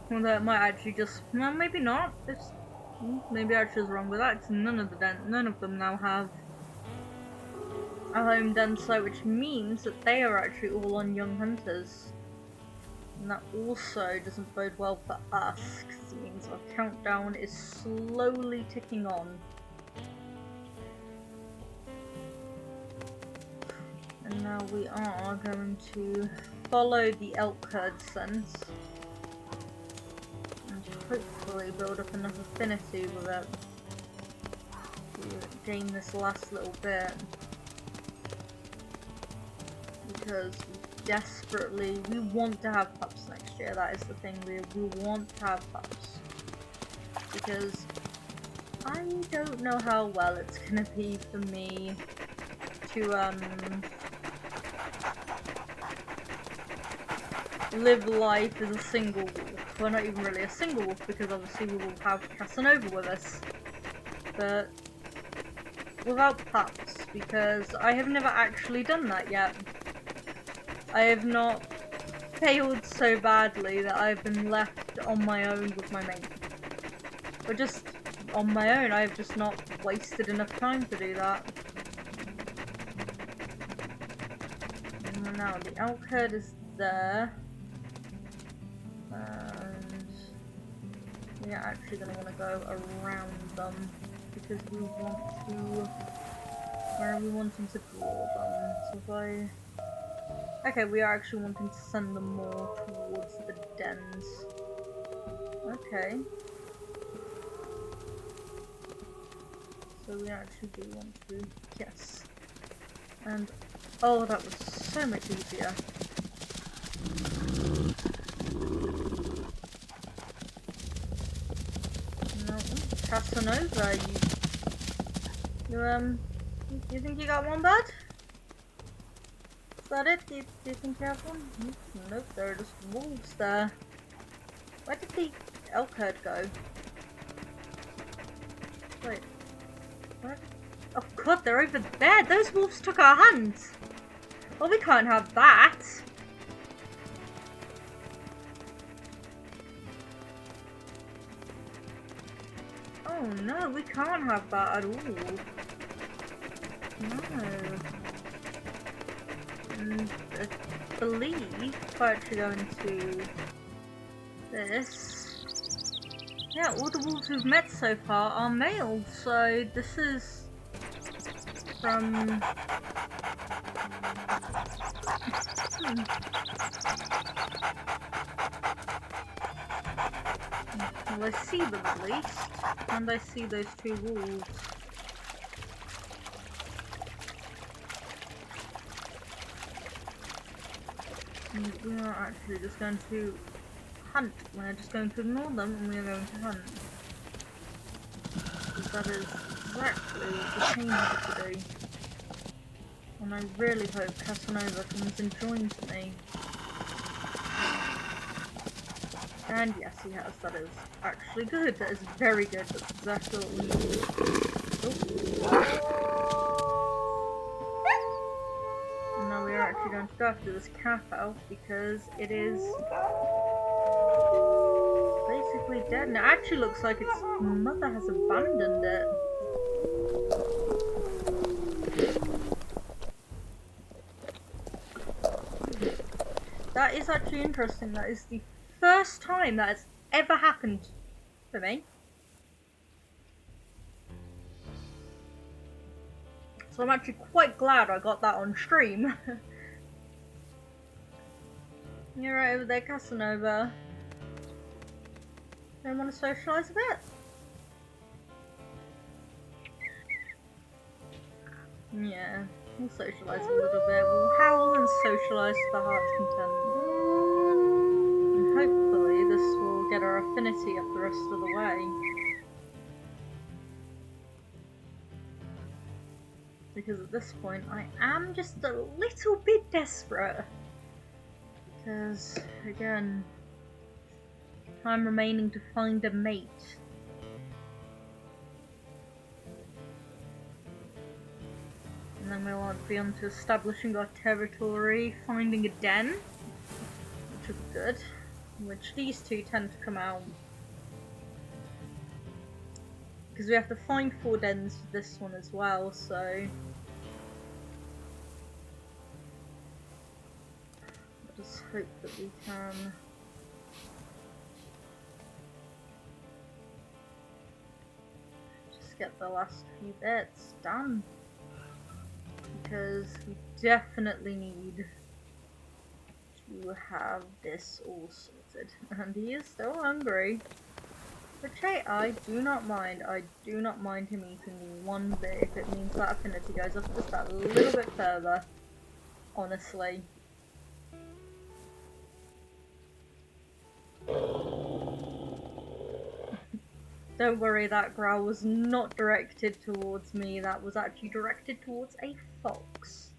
Well, that might actually just... well, maybe not. Maybe Archer's wrong with that, 'cause none of them now have a home den site, which means that they are actually all on young hunters. And that also doesn't bode well for us, because it means our countdown is slowly ticking on. And now we are going to follow the elk herd scent and hopefully build up enough affinity with it to gain this last little bit. Because we want to have pups next year. That is the thing, we want to have pups. Because I don't know how well it's gonna be for me to live life as a single wolf. Well, not even really a single wolf, because obviously we will have ShadeNova with us. But without pups, because I have never actually done that yet. I have not failed so badly that I've been left on my own with my mate. Or just on my own, I've just not wasted enough time to do that. And now the elk herd is there. And we're actually going to want to go around them because we want to... where are we wanting to draw them? So if I... okay, we are actually wanting to send them more towards the dens. Okay. So we actually do want to... yes. And... oh, that was so much easier. No, ShadeNova, you think you got one, bud? Is that it? Do you think you have one? Nope, there are just wolves there. Where did the elk herd go? Wait. What? Oh god, they're over there! Those wolves took our hands! Well, we can't have that! Oh no, we can't have that at all. No. And I believe if I actually go into this, yeah, all the wolves we've met so far are male, so this is from... well, I see them at least, and I see those two wolves. And we are actually just going to hunt. We're just going to ignore them and we are going to hunt. Because that is exactly what the team has to do. And I really hope ShadeNova comes and joins me. And yes, he has. That is actually good. That is very good. That's exactly what we need. And now we are actually going to go after this calf elf because it is basically dead. And it actually looks like its mother has abandoned it. That is actually interesting. That is the first time that has ever happened for me. So I'm actually quite glad I got that on stream. You're right over there, ShadeNova. Don't want to socialise a bit? Yeah, we'll socialise a little bit. We'll howl and socialise to the heart's content. And hopefully this will get our affinity up the rest of the way. Because at this point I am just a little bit desperate. Because, again, time remaining to find a mate. And then we'll be on to establishing our territory, finding a den, which would be good. Which these two tend to come out. Because we have to find 4 dens for this one as well, so... I just hope that we can... just get the last few bits done. Because we definitely need to have this all sorted. And he is still hungry. Which, hey, I do not mind. I do not mind him eating me one bit if it means that affinity goes up just that little bit further. Honestly. Don't worry, that growl was not directed towards me. That was actually directed towards a fox.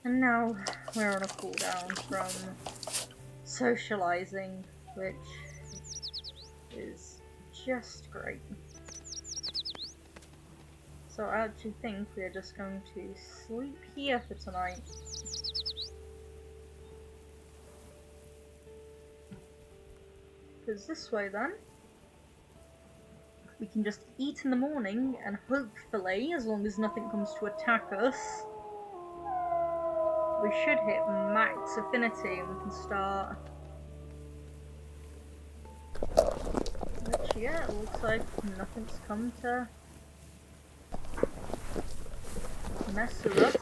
And now we're on a cooldown from socializing, which is just great. So I actually think we are just going to sleep here for tonight. Because this way then, we can just eat in the morning and hopefully, as long as nothing comes to attack us, we should hit max affinity and we can start. Which, yeah, it looks like nothing's come to mess with us.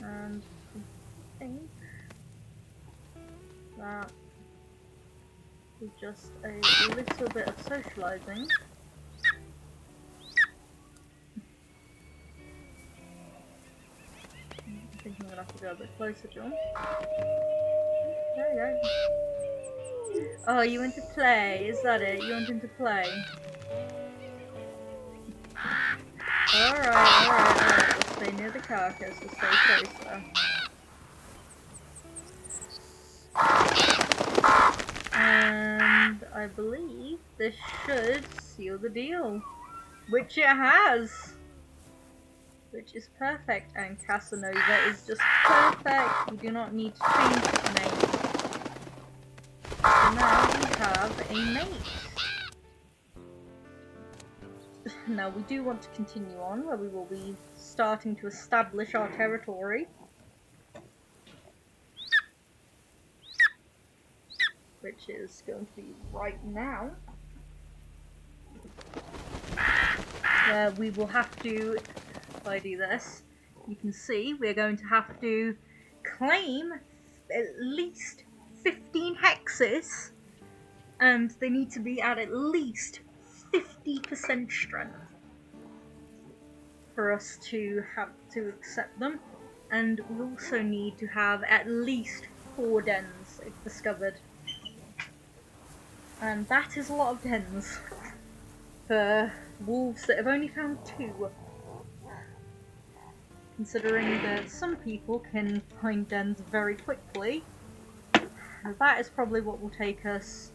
And I think that with just a little bit of socializing, I think I'm gonna have to go a bit closer, John. There you go. Oh, you want to play? Is that it? You want him to play? Alright. We'll stay near the carcass. We'll stay closer. And I believe this should seal the deal. Which it has! Which is perfect, and Casanova is just perfect. We do not need to change its name. So now we have a mate. Now we do want to continue on, where we will be starting to establish our territory. Which is going to be right now. Where we will have to, if I do this, you can see we're going to have to claim at least 15 hexes, and they need to be at least 50% strength for us to have to accept them. And we also need to have at least 4 dens if discovered. And that is a lot of dens for wolves that have only found 2. Considering that some people can find dens very quickly, that is probably what will take us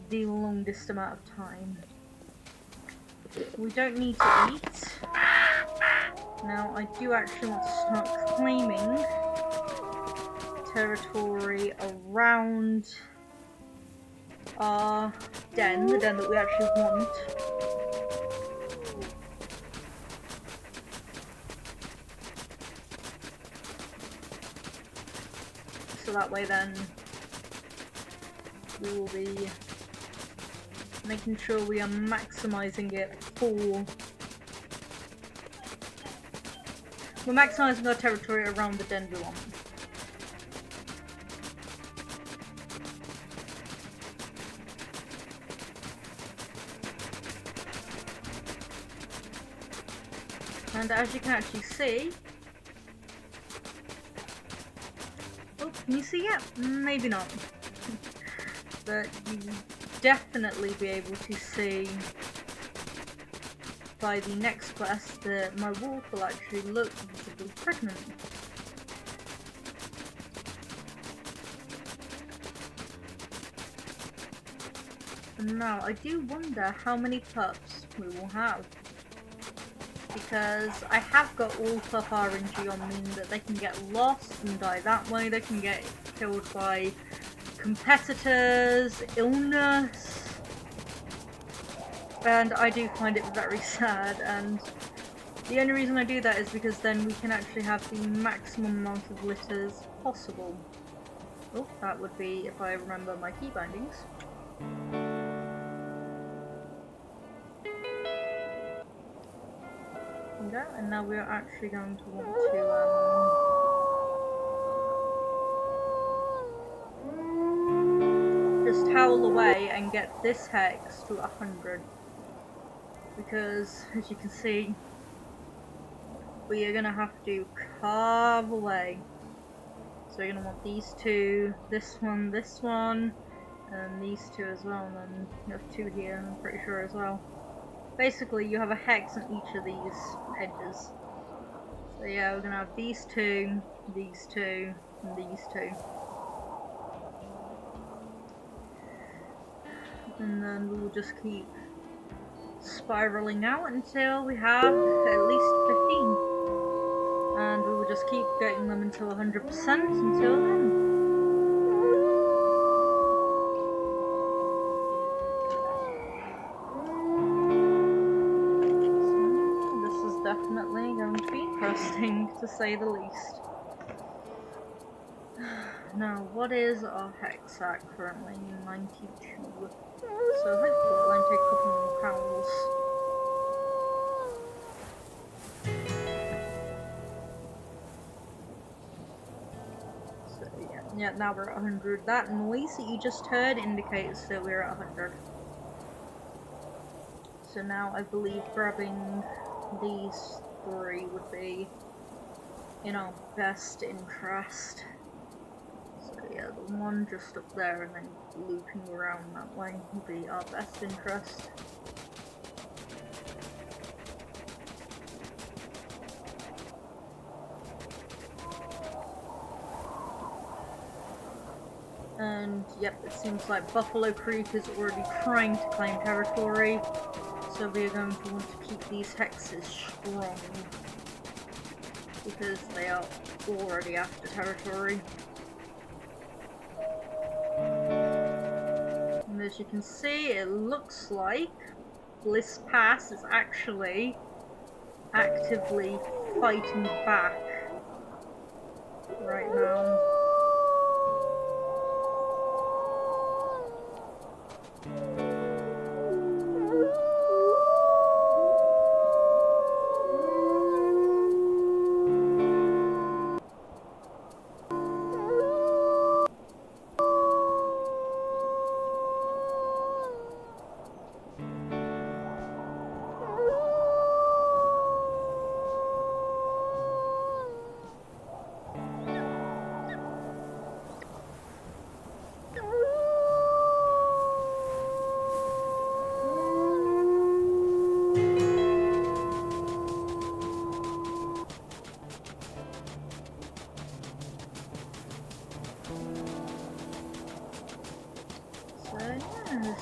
the longest amount of time. We don't need to eat. Now, I do actually want to start claiming territory around our den, the den that we actually want. So that way then we will be making sure we are maximizing it for... We're maximizing our territory around the den we want. And as you can actually see... Oh, can you see it? Maybe not. But you will definitely be able to see by the next quest that my wolf will actually look visibly pregnant. And now I do wonder how many pups we will have. because I have got Wolf up RNG on me that they can get lost and die that way. They can get killed by competitors, illness, and I do find it very sad, and the only reason I do that is because then we can actually have the maximum amount of litters possible. Oh, that would be if I remember my key bindings. Okay, and now we're actually going to want to just howl away and get this hex to 100. Because, as you can see, we are going to have to carve away. So you're going to want these two, this one, and these two as well, and then you have two here, I'm pretty sure as well. Basically, you have a hex on each of these edges. So yeah, we're going to have these two, and these two. And then we will just keep spiraling out until we have at least 15. And we will just keep getting them until 100% until then. So, this is definitely going to be interesting, to say the least. Now, what is our hex at currently? 92. So hopefully it'll only take a couple more howls. So yeah, now we're at 100. That noise that you just heard indicates that we're at 100. So now I believe grabbing these three would be in our best interest. Yeah, the one just up there and then looping around that way will be our best interest. And yep, it seems like Buffalo Creek is already trying to claim territory, so we are going to want to keep these hexes strong because they are already after territory. And as you can see, it looks like Bliss Pass is actually actively fighting back right now.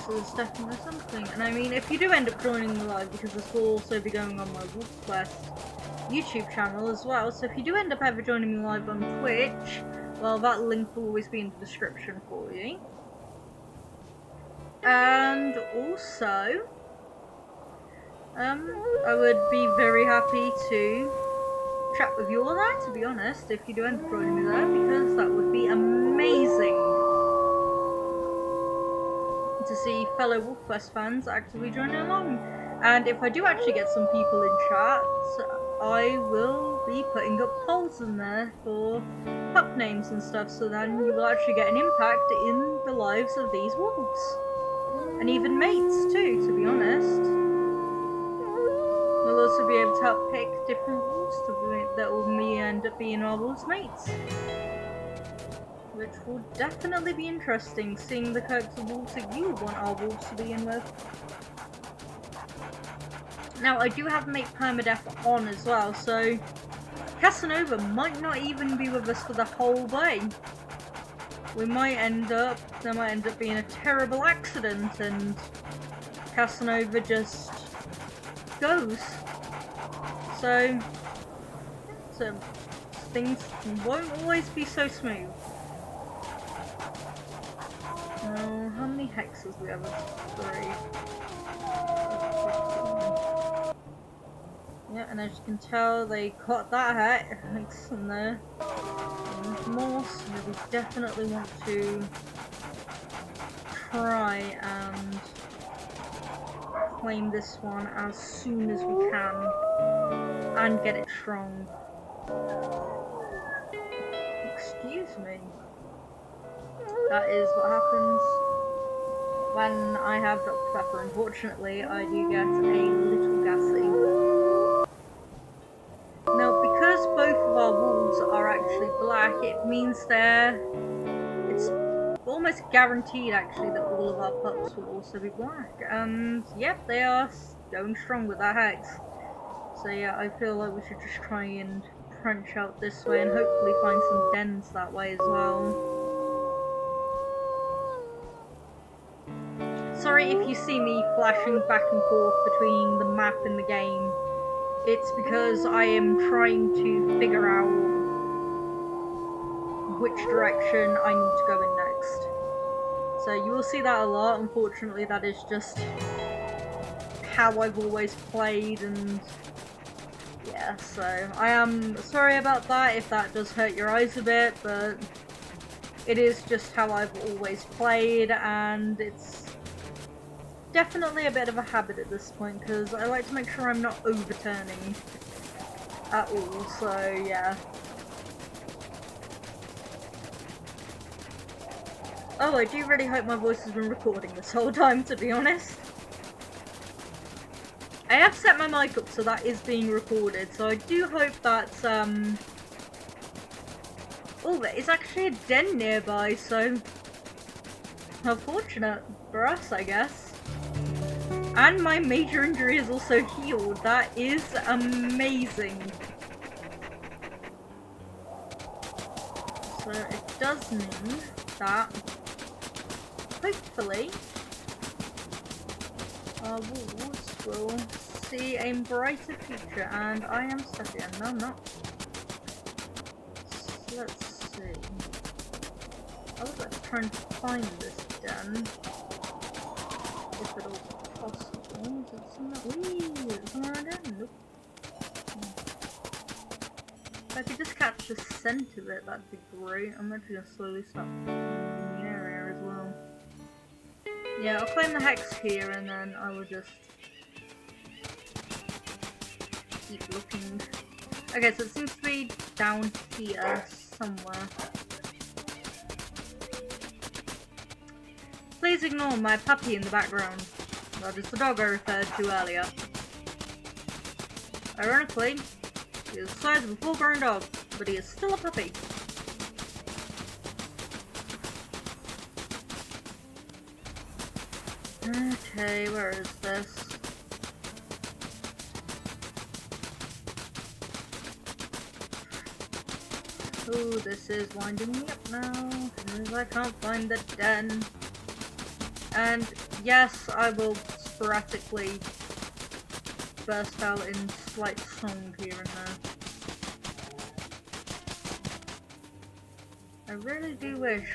This is definitely something. And I mean, if you do end up joining me live, because this will also be going on my WolfQuest YouTube channel as well, so if you do end up ever joining me live on Twitch, well, that link will always be in the description for you. And also, I would be very happy to chat with you all there, to be honest, if you do end up joining me there, because that would be amazing to see fellow WolfQuest fans actively joining along. And if I do actually get some people in chat, I will be putting up polls in there for pup names and stuff, so then you will actually get an impact in the lives of these wolves. And even mates too, to be honest. You'll also be able to help pick different wolves that will end up being our wolves' mates. Which will definitely be interesting, seeing the types of wolves that you want our wolves to be in with. Now, I do have mate permadeath on as well, so Casanova might not even be with us for the whole way. There might end up being a terrible accident and Casanova just goes. So things won't always be so smooth. Oh, how many hexes we have? 3. Yeah, and as you can tell, they got that hex in there. And more, so we definitely want to try and claim this one as soon as we can and get it strong. Excuse me. That is what happens when I have Dr. Pepper. Unfortunately, I do get a little gassy. Now, because both of our wolves are actually black, it means it's almost guaranteed actually that all of our pups will also be black. And yep, they are going strong with that hex. So yeah, I feel like we should just try and branch out this way and hopefully find some dens that way as well. Sorry if you see me flashing back and forth between the map and the game. It's because I am trying to figure out which direction I need to go in next. So you will see that a lot. Unfortunately, that is just how I've always played, and yeah, so I am sorry about that if that does hurt your eyes a bit, but it is just how I've always played, and it's definitely a bit of a habit at this point, because I like to make sure I'm not overturning at all, so yeah. Oh, I do really hope my voice has been recording this whole time, to be honest. I have set my mic up so that is being recorded, so I do hope that, oh, there is actually a den nearby, so how fortunate for us, I guess. And my major injury is also healed. That is amazing. So it does mean that hopefully our wolves will see a brighter future, and I am stuck again. No, I'm not. So let's see. I would like to try and find this den, if at all possible. Is it somewhere? Ooh, is it somewhere around here? Nope. If I could just catch the scent of it, that'd be great. I'm actually gonna slowly start in the area as well. Yeah, I'll claim the hex here, and then I will just keep looking. Okay, so it seems to be down here somewhere. Please ignore my puppy in the background. That is the dog I referred to earlier. Ironically, he is the size of a full-grown dog, but he is still a puppy. Okay, where is this? Oh, this is winding me up now, because I can't find the den. And yes, I will sporadically burst out in slight song here and there. I really do wish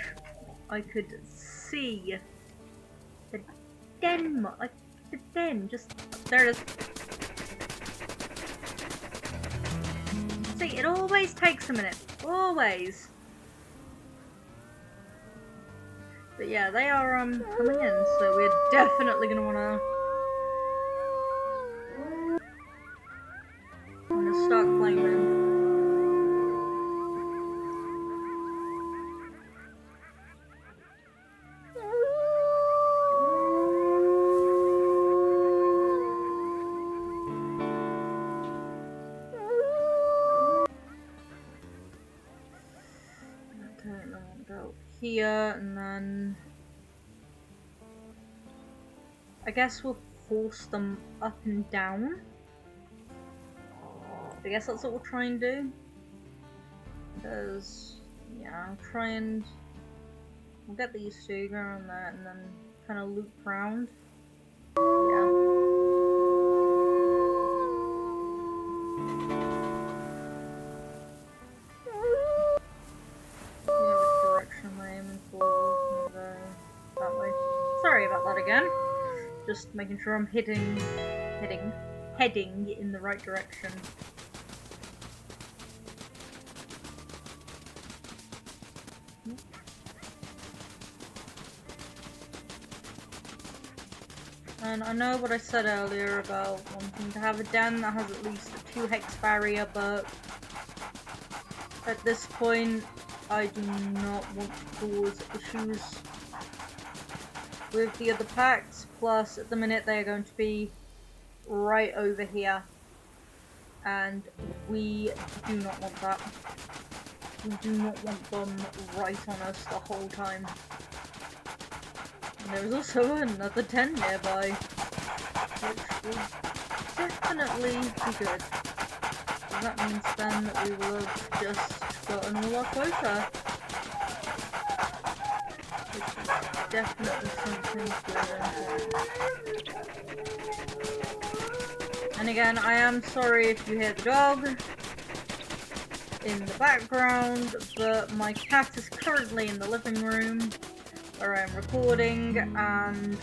I could see the den, like the den, just there it is. See, it always takes a minute, always. But yeah, they are coming in, so we're definitely gonna wanna start claiming. Okay, then we'll go here, and then I guess we'll force them up and down. I guess that's what we'll try and do. Because, yeah, I'll try and we'll get these two, go around that, and then kind of loop round. Yeah. just making sure I'm heading in the right direction. And I know what I said earlier about wanting to have a den that has at least a 2 hex barrier, but at this point I do not want to cause issues with the other packs. Plus, at the minute they are going to be right over here, and we do not want that. We do not want them right on us the whole time. And there's also another den nearby, which will definitely be good. And that means then that we will have just gotten all our quota, which is definitely something good. And again, I am sorry if you hear the dog in the background, but my cat is currently in the living room where I'm recording, and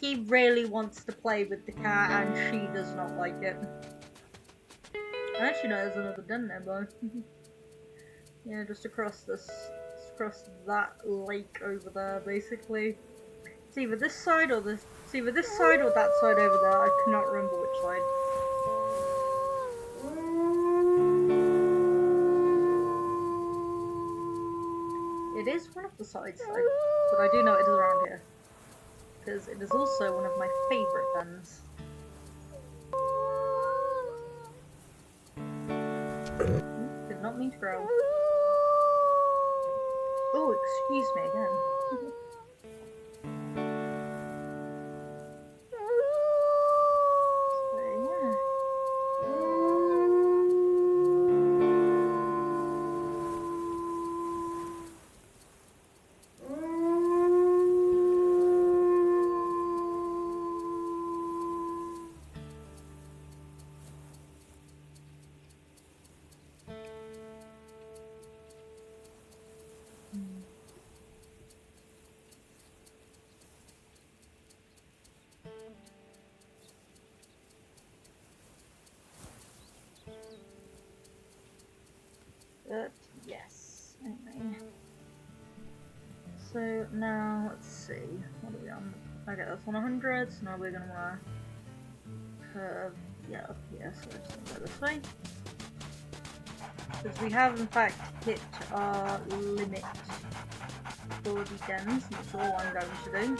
he really wants to play with the cat, and she does not like it. I actually know there's another den nearby. Yeah, just across that lake over there, basically. It's either this side or that side over there. I cannot remember which side. It is one of the sides though, but I do know it is around here, because it is also one of my favourite dens. Did not mean to growl. Oh, excuse me again. But yes, anyway. So now let's see, what are we on? Okay, that's on 100, so now we're gonna wanna curve, yeah, up here, so we're just gonna go this way. Because we have in fact hit our limit for the dens, and that's all I'm going to do.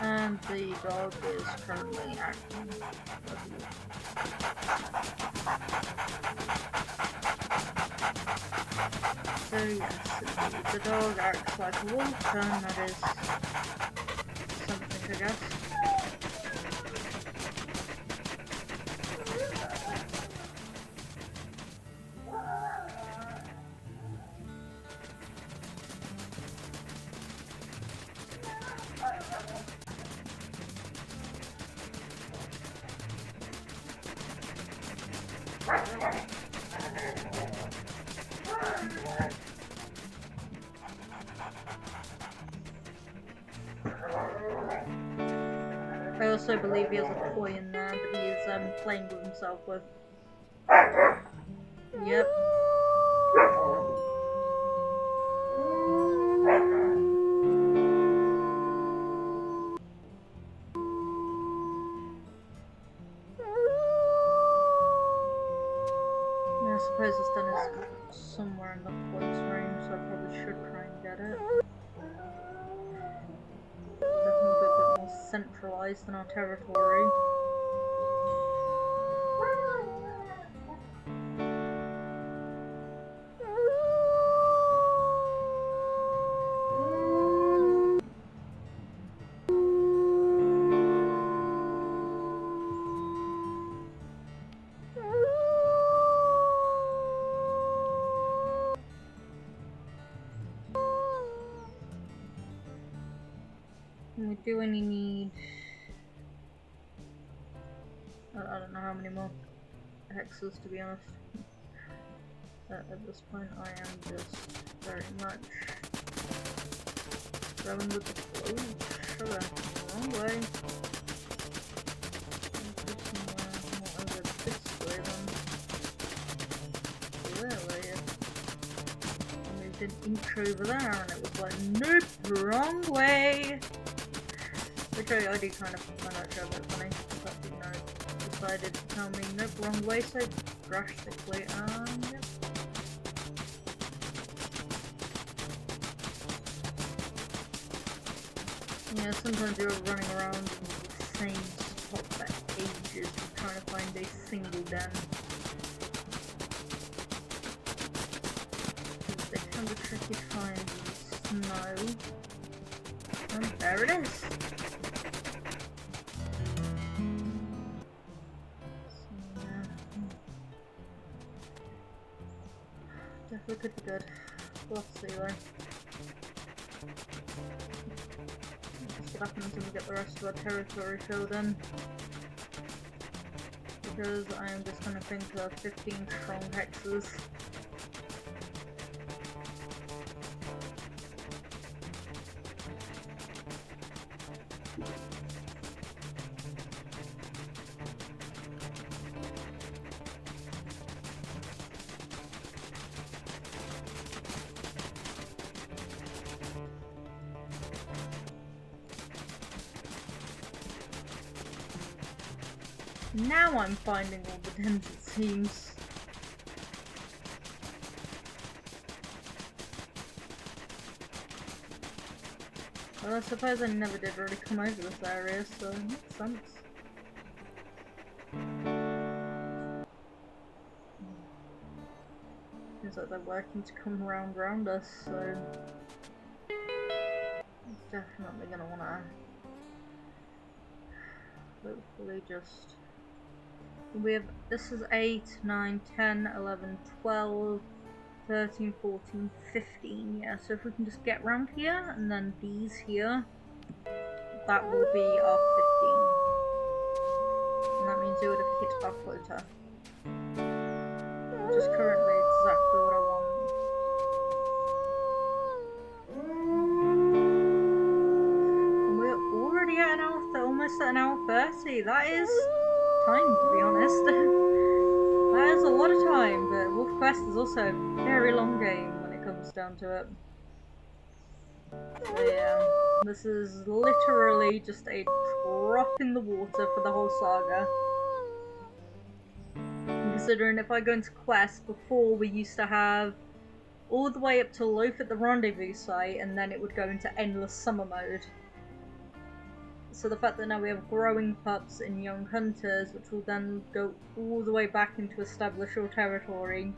And the dog is currently acting. So yes, the dog acts like a wolf, and that is something, I guess. I also believe he has a toy in there that he is playing with himself with. Yep. I suppose this den is somewhere in the close range, so I probably should try and get it. Definitely a bit more centralized than our territory. And we do only need, I don't know how many more hexes, to be honest. at this point I am just very much going with the flow. Sugar, wrong way. More over this way then. Clearly, I moved an inch over there and it was like, nope, wrong way. Which I do kind of find that show a bit funny. The fact that, you know, decided to tell me, nope, wrong way so drastically, yep. Yeah, sometimes you're running around in the same spot for ages trying to find a single den. They can be tricky to find in the snow. And there it is! Definitely could be good. We'll have to see though. That's what happens when we get the rest of our territory filled in. Because I am just going to think of 15 strong hexes. Now I'm finding all the dens, it seems. Well, I suppose I never did really come over this area, so it makes sense. Seems like they're working to come around us, so I'm definitely gonna wanna hopefully just... We have, this is 8, 9, 10, 11, 12, 13, 14, 15, yeah, so if we can just get round here, and then these here, that will be our 15. And that means we would have hit our quota. Which is currently exactly what I want. And we're already at an hour, almost at an hour 30, that is time, to be honest. That is a lot of time, but WolfQuest is also a very long game when it comes down to it. So yeah, this is literally just a drop in the water for the whole saga. Considering if I go into quest, before we used to have all the way up to Loaf at the rendezvous site, and then it would go into endless summer mode. So the fact that now we have growing pups and young hunters, which will then go all the way back into establish your territory.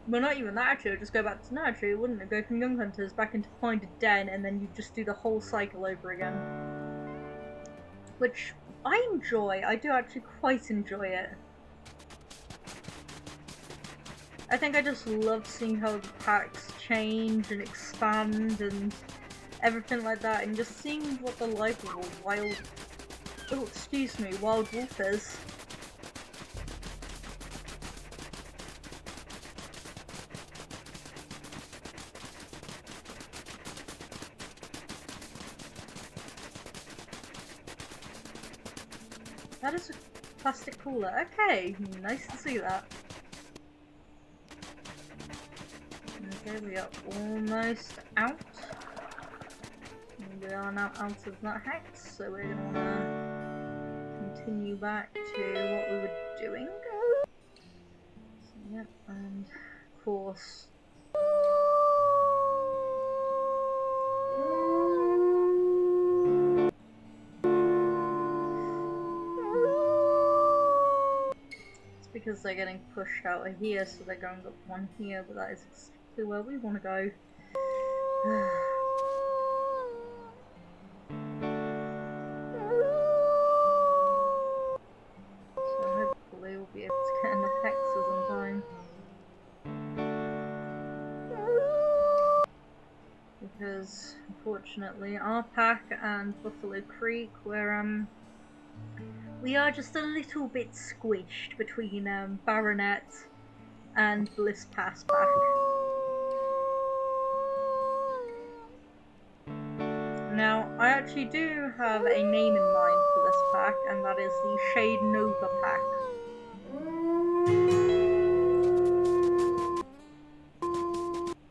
Well, not even that actually, it would just go back to, no actually it wouldn't, go from young hunters back into find a den, and then you just do the whole cycle over again. Which I enjoy, I do actually quite enjoy it. I think I just love seeing how the packs change and expand and everything like that, and just seeing what the life of a wild wolf is. That is a plastic cooler. Okay, nice to see that. Okay, we are almost out. We are now out of that hex, so we're going to want to continue back to what we were doing. So, yep, and of course... It's because they're getting pushed out of here, so they're going up one here, but that is exactly where we want to go. We'll be able to get enough hexes in time. Because, unfortunately, our pack and Buffalo Creek, where we are just a little bit squished between Baronet and Bliss Pass Pack. Now, I actually do have a name in mind for this pack, and that is the ShadeNova Pack.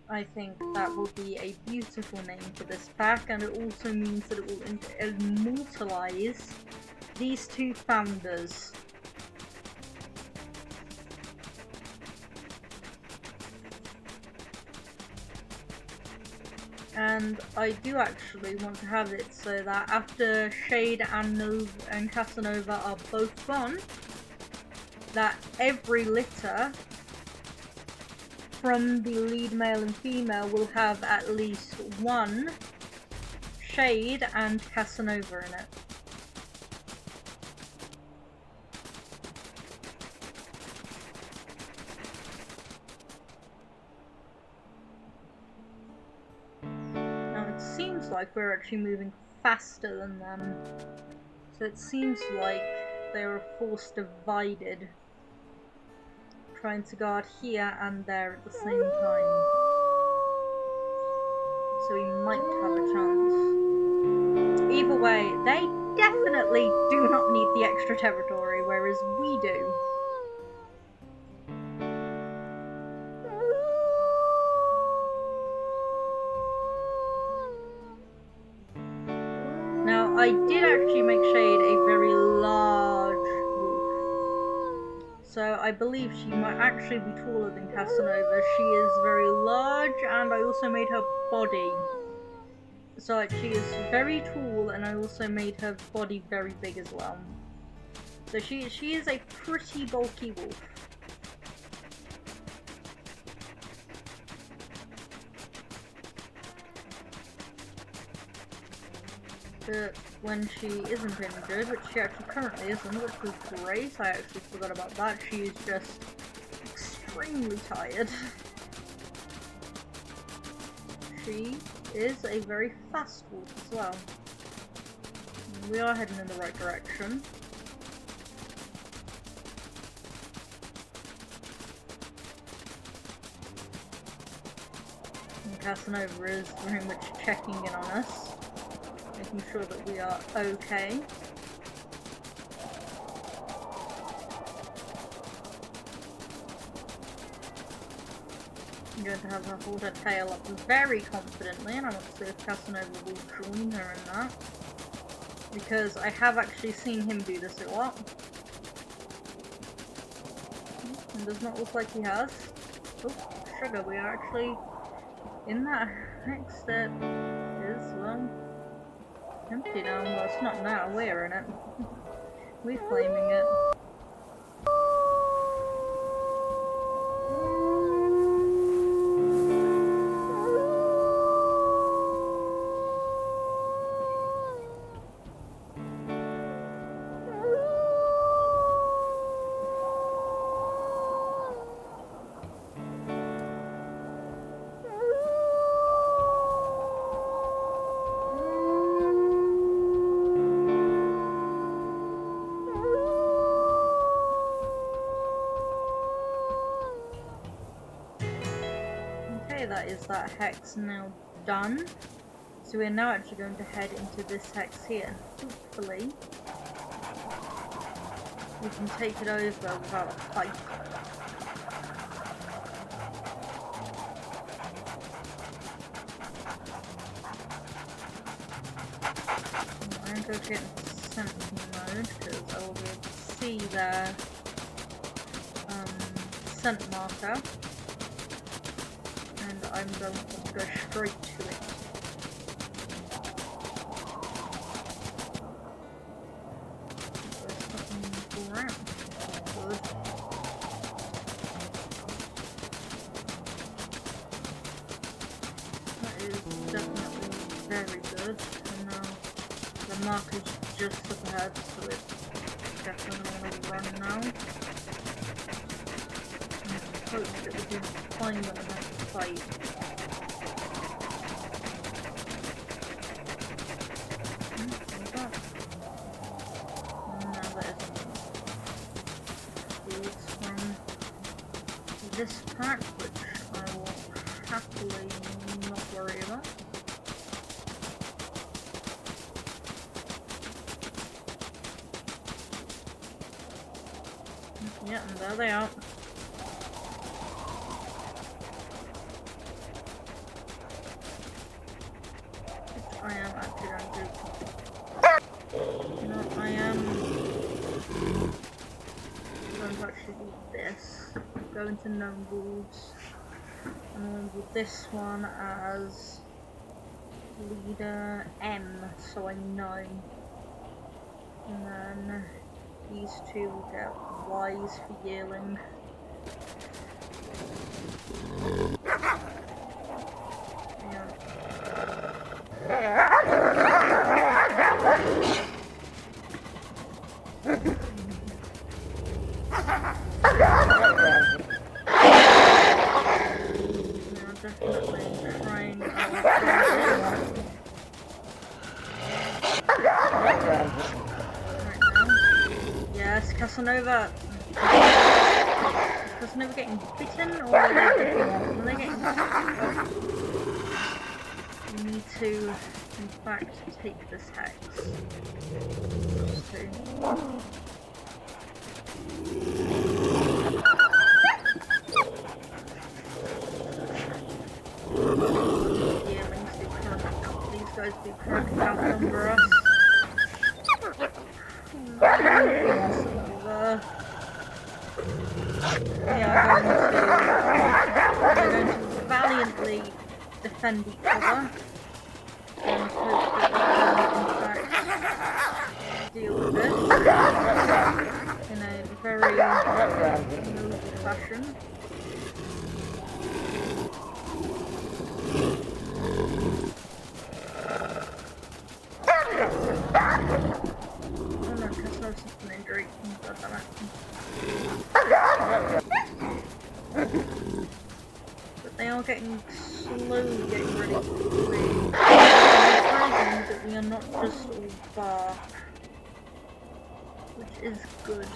I think that will be a beautiful name for this pack, and it also means that it will immortalize these two founders. And I do actually want to have it so that after Shade and Nova and Casanova are both gone, that every litter from the lead male and female will have at least one Shade and Casanova in it. Like we're actually moving faster than them, so it seems like they were a force divided, trying to guard here and there at the same time, so we might have a chance. Either way, they definitely do not need the extra territory, whereas we do. Now, I did actually make Shade a very large wolf, so I believe she might actually be taller than Casanova. She is very large, and I also made her body. So like, she is very tall, and I also made her body very big as well. So she is a pretty bulky wolf. But when she isn't injured, which she actually currently isn't, which was great, I actually forgot about that, she is just extremely tired. She is a very fast wolf as well. We are heading in the right direction. And Casanova is very much checking in on us, making sure that we are okay. I'm going to have her hold her tail up very confidently, and I want to see if Casanova will join her in that, because I have actually seen him do this a lot. It does not look like he has. Oh, sugar, we are actually in that hex that is, well, empty now. Well, it's not now, we're in it. We're claiming it. That is that hex now done. So we're now actually going to head into this hex here. Hopefully we can take it over without a fight. I'm going to get into scent mode because I will be able to see their scent marker. I'm going to go straight to it. There's nothing around. Good. That is definitely very good. And now the marker's just up ahead, so it's definitely going to run now. I hope that we can find them enough to fight. this pack, which I will happily not worry about. Yeah, and there they are. Which I am actually going to... No, I am going to actually do this. Go into known wolves. And I'll do this one as leader M, so I know. And then these two will get wise for yearling. Yeah. Definitely trying Yes, ShadeNova. Is ShadeNova getting bitten, or are they getting... We need to, in fact, take this hex. These guys do currently outnumber us. They are going to valiantly defend each other and hope that we can, in fact, deal with this in a very noble fashion. Oh no, ShadeNova's just an injury. God damn it. But they are slowly getting ready to flee. That we are not just all bark, which is good.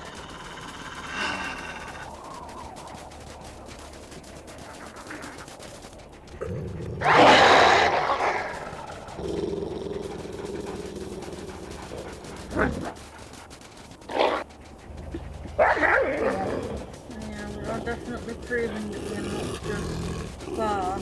Yeah, we are definitely proving that we're not just bark.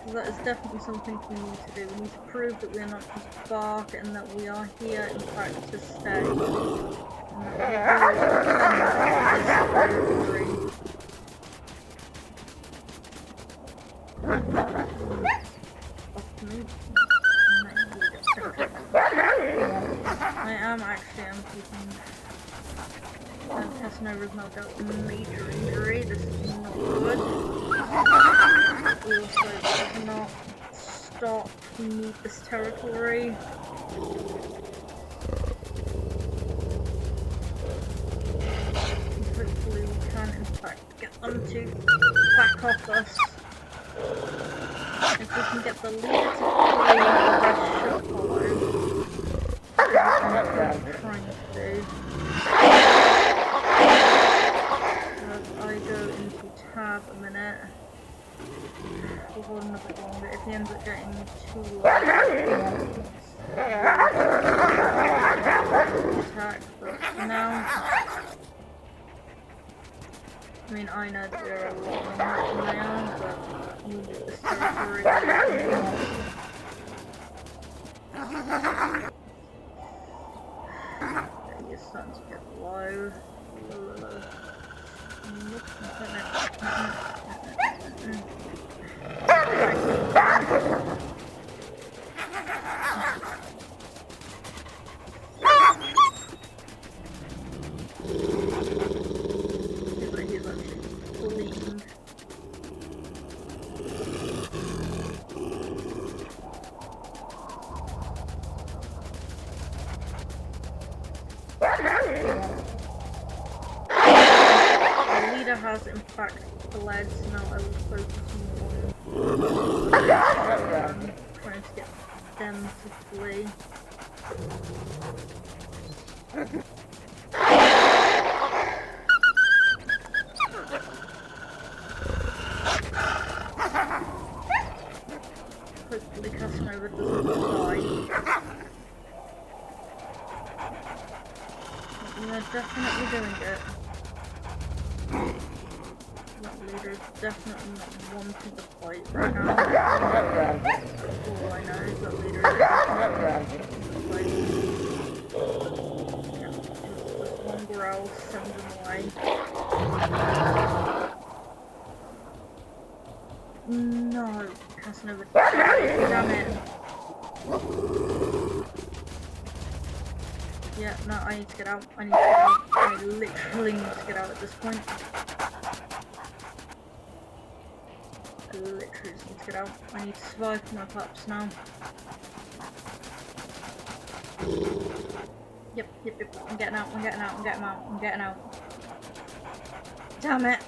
So that is definitely something we need to do. We need to prove that we are not just bark and that we are here in fact to stay. And that we will defend this I am keeping ShadeNova's not got a major injury. This is not good. Also cannot stop meet this territory. Hopefully we can in fact get them to back off us. If we can get the leader to flee, the rest should follow. That's what I'm trying to do. As I go into tab a minute, we'll hold another bit longer. If he ends up getting too low, attack, but for now, I mean, I know that there are a lot more than they are, but we need this territory. He is starting to get low. He's actually bleeding. The leader has in fact fled, so now I will focus more on trying to get them to flee. Hopefully Casanova doesn't die. We are definitely doing it. That leader is definitely not wanting to fight right now. All I know is that leader is definitely not wanting to fight. Yeah, just one growl sends him away. No, Casanova, damn it. Yeah, no, I need to get out. I need to get out. I literally need to get out at this point. I literally just need to get out. I need to survive for my pups now. Yep. I'm getting out. I'm getting out. Damn it.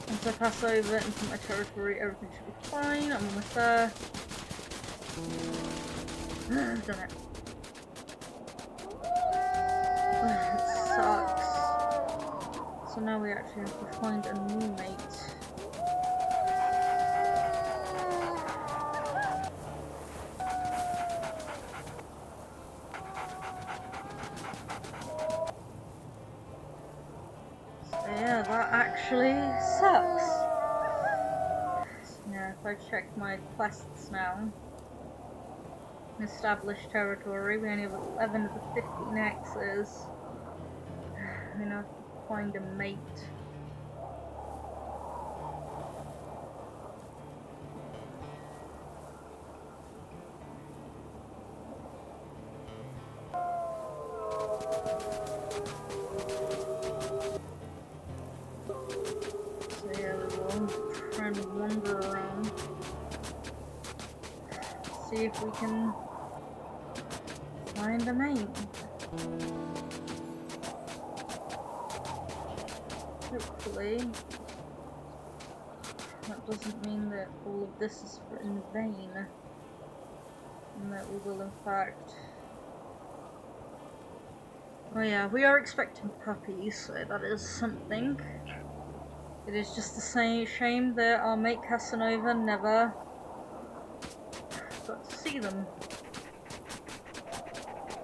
Once I pass over into my territory, everything should be fine. I'm almost there. Done it. It sucks. So now we actually have to find a new mate. So yeah, that actually sucks. Yeah, if I check my quests now. Established territory, we only have 11 of the 15 X's. I'm gonna have to find a mate. So yeah, we will try and wander around. See if we can find a mate. Hopefully, that doesn't mean that all of this is in vain, and that we will in fact... Oh yeah, we are expecting puppies, so that is something. It is just the same shame that our mate Casanova never got to see them.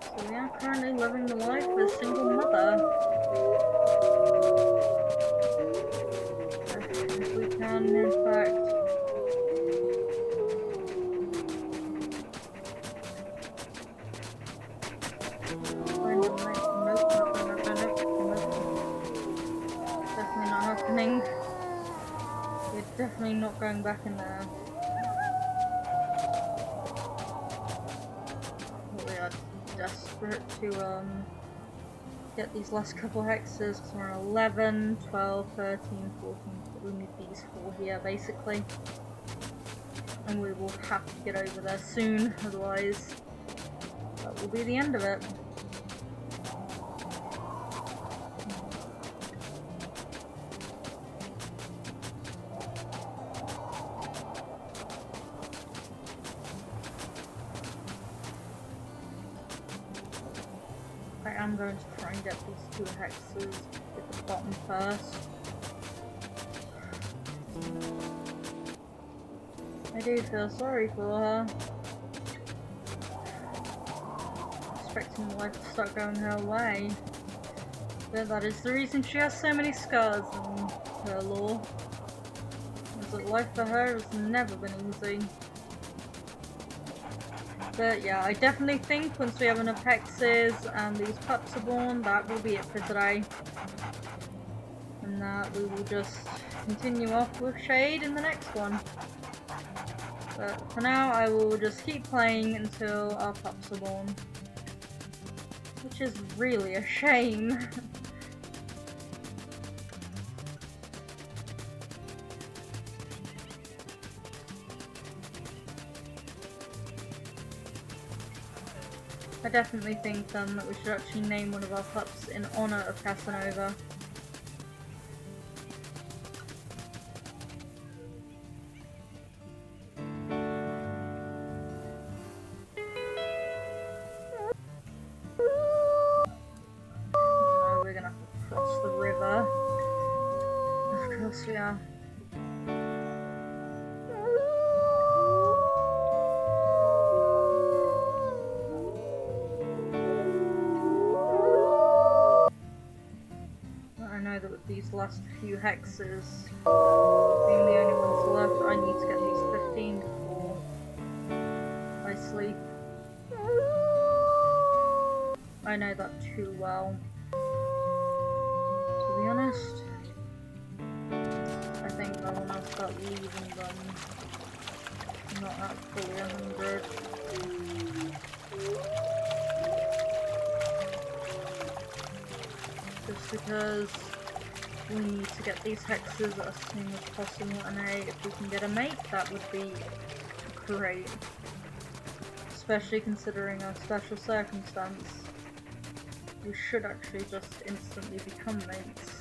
So we are currently living the life of a single mother. If we can, in fact, find a mate. Nope. Definitely not happening. We're definitely not going back in there. We are desperate to get these last couple hexes, because we're on 11, 12, 13, 14, we need these 4 here basically. And we will have to get over there soon, otherwise that will be the end of it. I'm going to try and get these 2 hexes at the bottom first. I do feel sorry for her. Expecting life to start going her way. But that is the reason she has so many scars in her lore. Is that life for her has never been easy. But yeah, I definitely think once we have enough hexes and these pups are born, that will be it for today. And that we will just continue off with Shade in the next one. But for now, I will just keep playing until our pups are born. Which is really a shame. I definitely think that we should actually name one of our pups in honor of Casanova. So yeah. I know that with these last few hexes being the only ones left, I need to get these 15 before I sleep. I know that too well. To be honest, I think I want to start leaving them not at fully 100. Just because we need to get these hexes as soon as possible, and if we can get a mate, that would be great. Especially considering our special circumstance. We should actually just instantly become mates.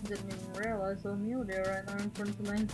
Didn't even realise there was a mule deer right there in front of me.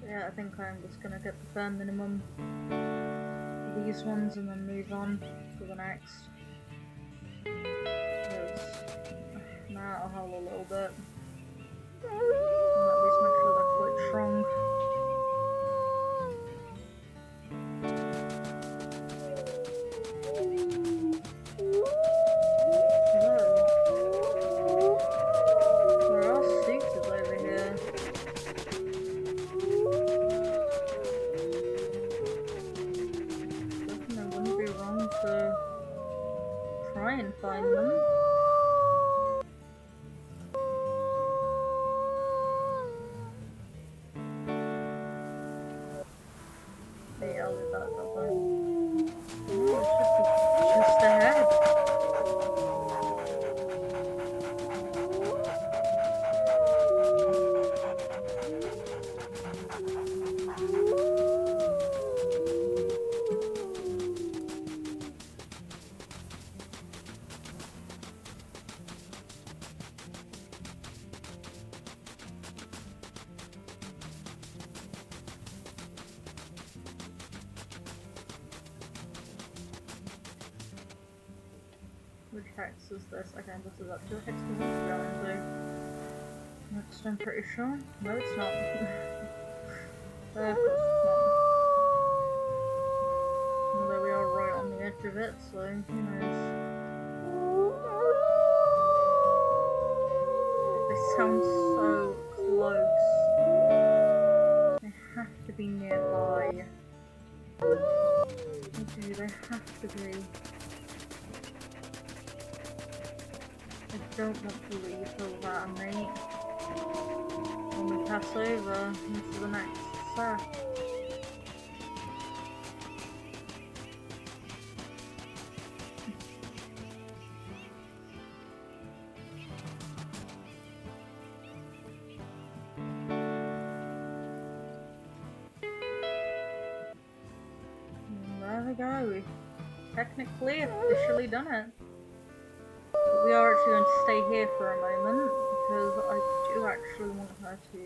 Yeah, I think I'm just gonna get the bare minimum for these ones and then move on to the next. Now I'll howl a little bit. And at least make sure they're quite strong. There are suitors over here. Definitely wouldn't be wrong to try and find them. Hey, I'll leave that at that one. Oh, it should be just ahead. Which hex is this? Okay, this is up to the hex we want to go into. Next, I'm pretty sure. No, it's not. Of course it's not. Although we are right on the edge of it, so who knows. They sound so close. They have to be nearby. They do, they have to be. I don't want to leave without a mate when we pass over into the next set. And there we go, we've technically officially done it. We are actually going to stay here for a moment because I do actually want her to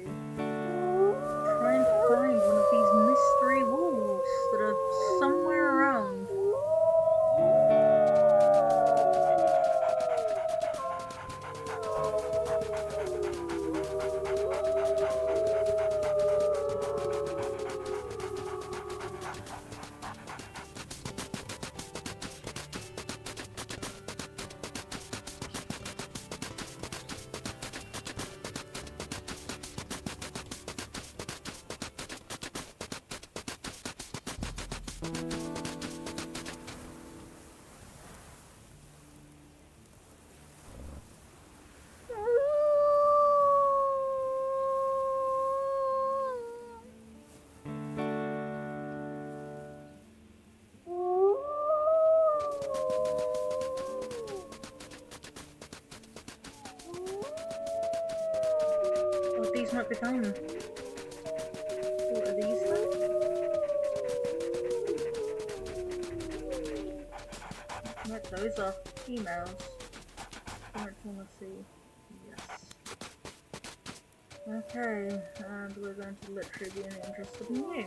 try and find one of these mystery wolves that are somewhere around. These might be fine. What are these then? Right, those are females. How much want to see? Yes. Okay, and we're going to literally be interested in you.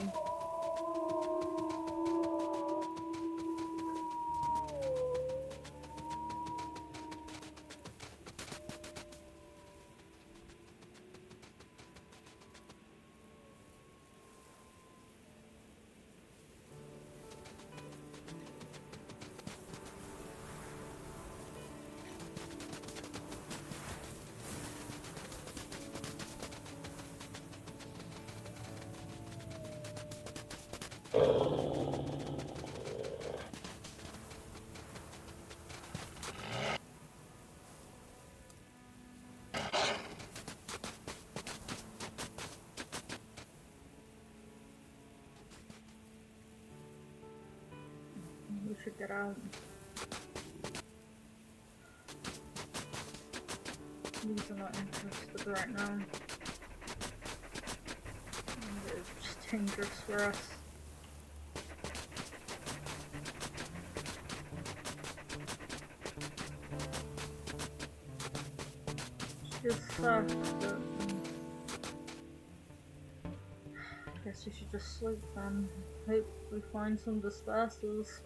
We should get out. These are not interested right now. And it's just dangerous for us. It's just sucks, but I guess you should just sleep then. Hope we find some dispersals.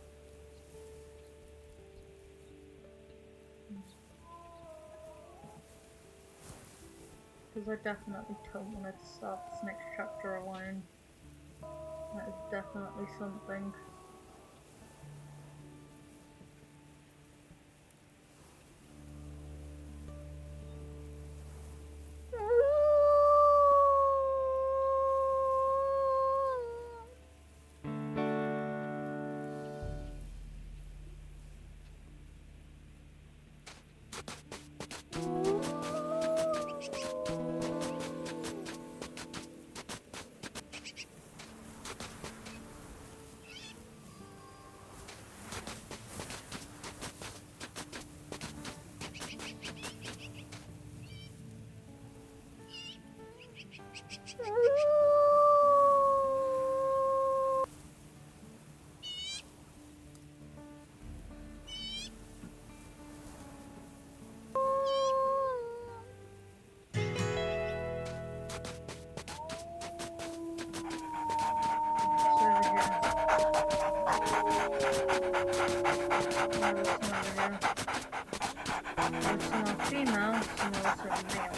Because I definitely don't want to start this next chapter alone. That is definitely something. Female, and also male.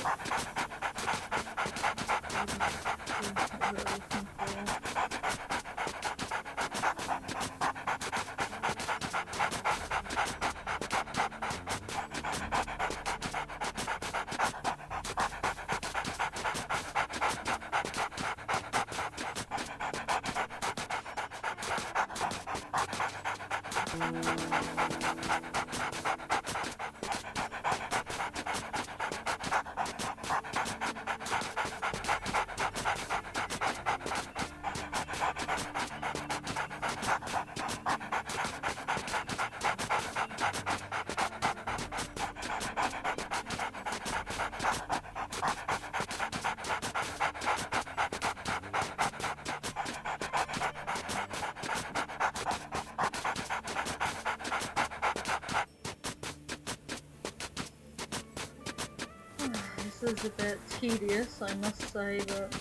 This is a bit tedious, I must say, but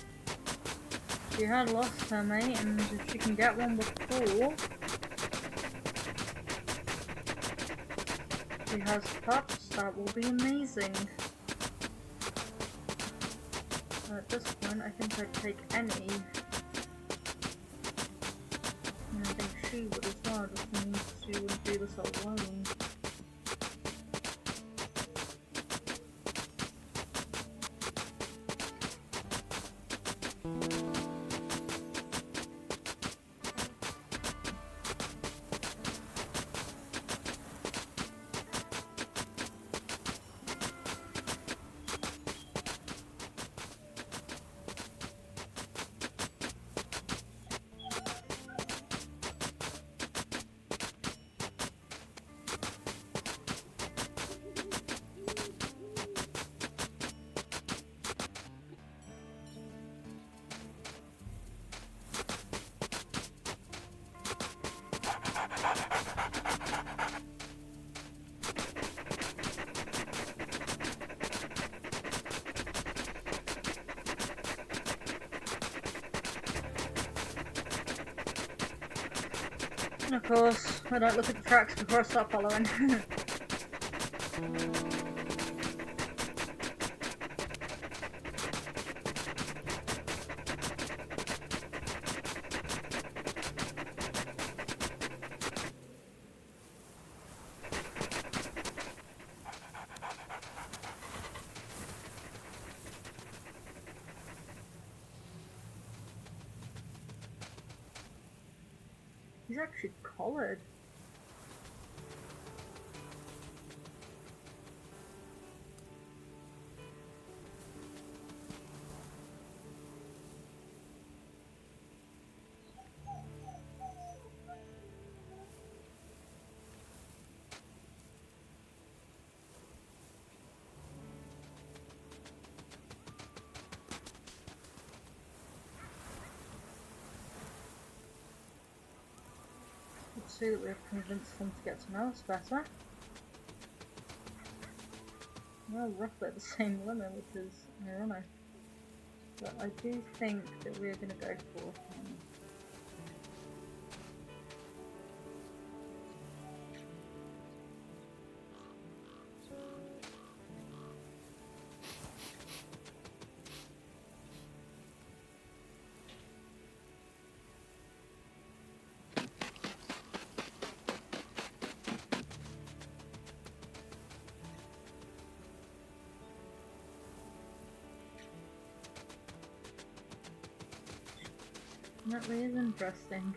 she had lost her mate, and if she can get one before she has pups, that will be amazing. At this point, I think I'd take any. And I think she would as well, just means she wouldn't do this alone. And of course, I don't look at the tracks before I start following. He's actually collared. Let's see that we've convinced them to get to know us better. We're roughly at the same limit, which is ironic. But I do think that we're going to go for him. That really is interesting.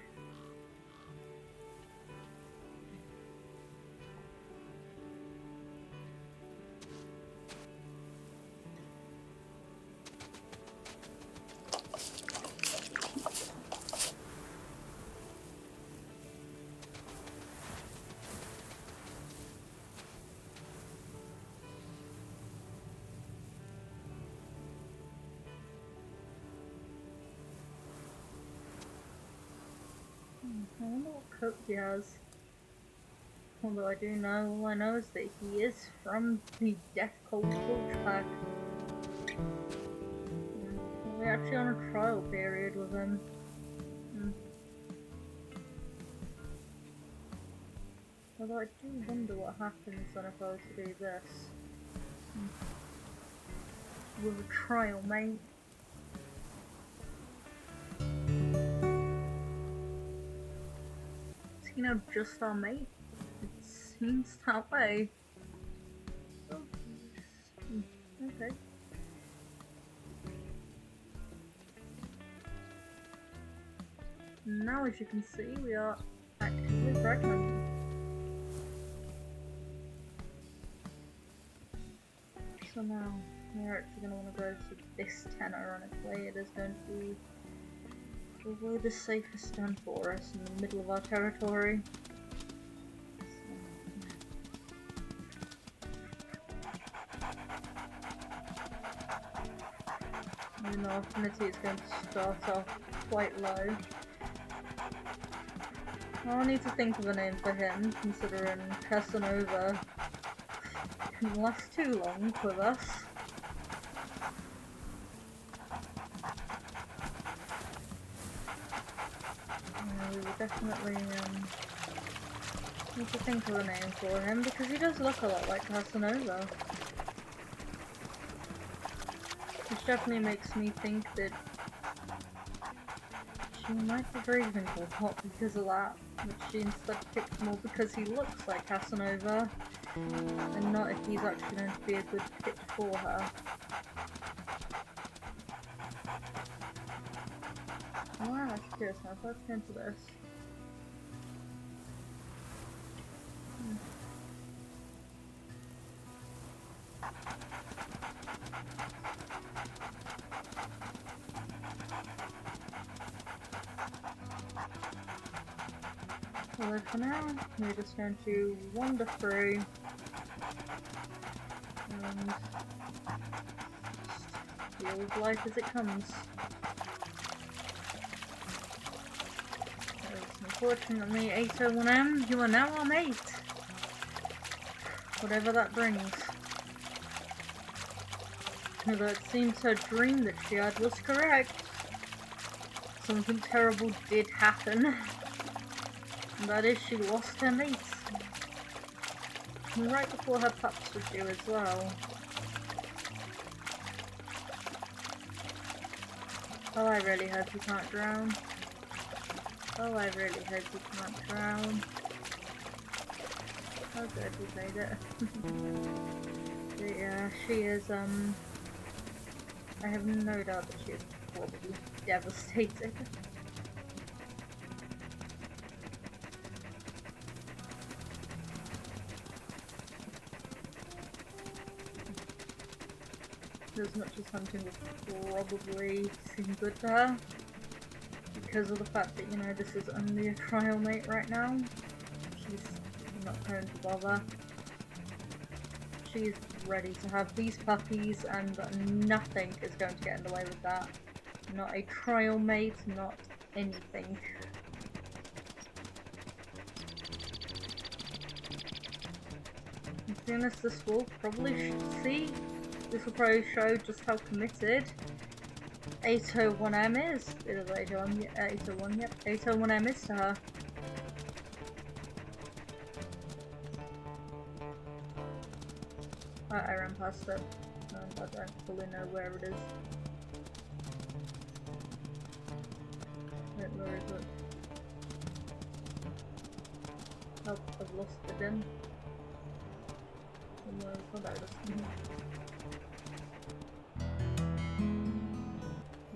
I wonder what coat he has. Although I do know, all I know is that he is from the Death Cult Torch Pack. We're actually on a trial period with him. Although I do wonder what happens then if I was to do this. With a trial mate. You know, just our mate. It seems that way. Oh, okay. Now, as you can see, we are actively pregnant. So now, we're actually going to want to go to this tent, ironically. It is going to be probably the safest tent for us in the middle of our territory. Even though affinity is going to start off quite low. I'll need to think of a name for him, considering ShadeNova can last too long with us. We will definitely need to think of a name for him, because he does look a lot like ShadeNova. Which definitely makes me think that she might be breathing a lot because of that, but she instead picked more because he looks like ShadeNova, and not if he's actually going to be a good fit for her. Oh, wow, that's curious now, so let's go into this. So for now, we're just going to wander through and deal with life as it comes. Unfortunately, 801M, you are now our mate. Whatever that brings. Although it seems her dream that she had was correct. Something terrible did happen. And that is, she lost her mate. And right before her pups were due as well. Oh, I really hope you can't drown. Oh, I really hope you can't drown. Oh good, we made it. But yeah, she is, I have no doubt that she is probably devastated. As much as hunting will probably seem good to her, because of the fact that, you know, this is only a trial mate right now. She's not going to bother. She's ready to have these puppies, and nothing is going to get in the way with that. Not a trial mate, not anything. To be honest, this will probably this will probably show just how committed 801M is. It is 801, yeah, 801, yep. 801M is to her. I ran past it. I don't fully know where it is. Wait, where is it? Oh, I've lost it again. Oh, there it is.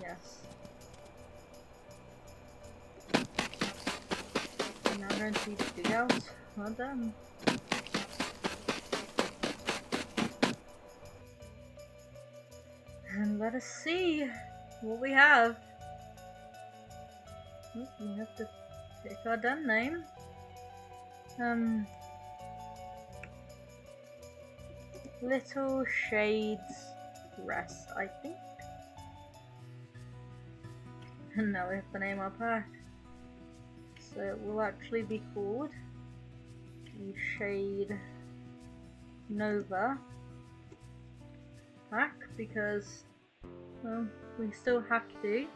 Yes. I'm now going to dig out. Well done. And let us see what we have. Ooh, we have to pick our den name. Little Shades Rest, I think. And now we have to name our pack. So it will actually be called the ShadeNova Pack, because, well, we still have to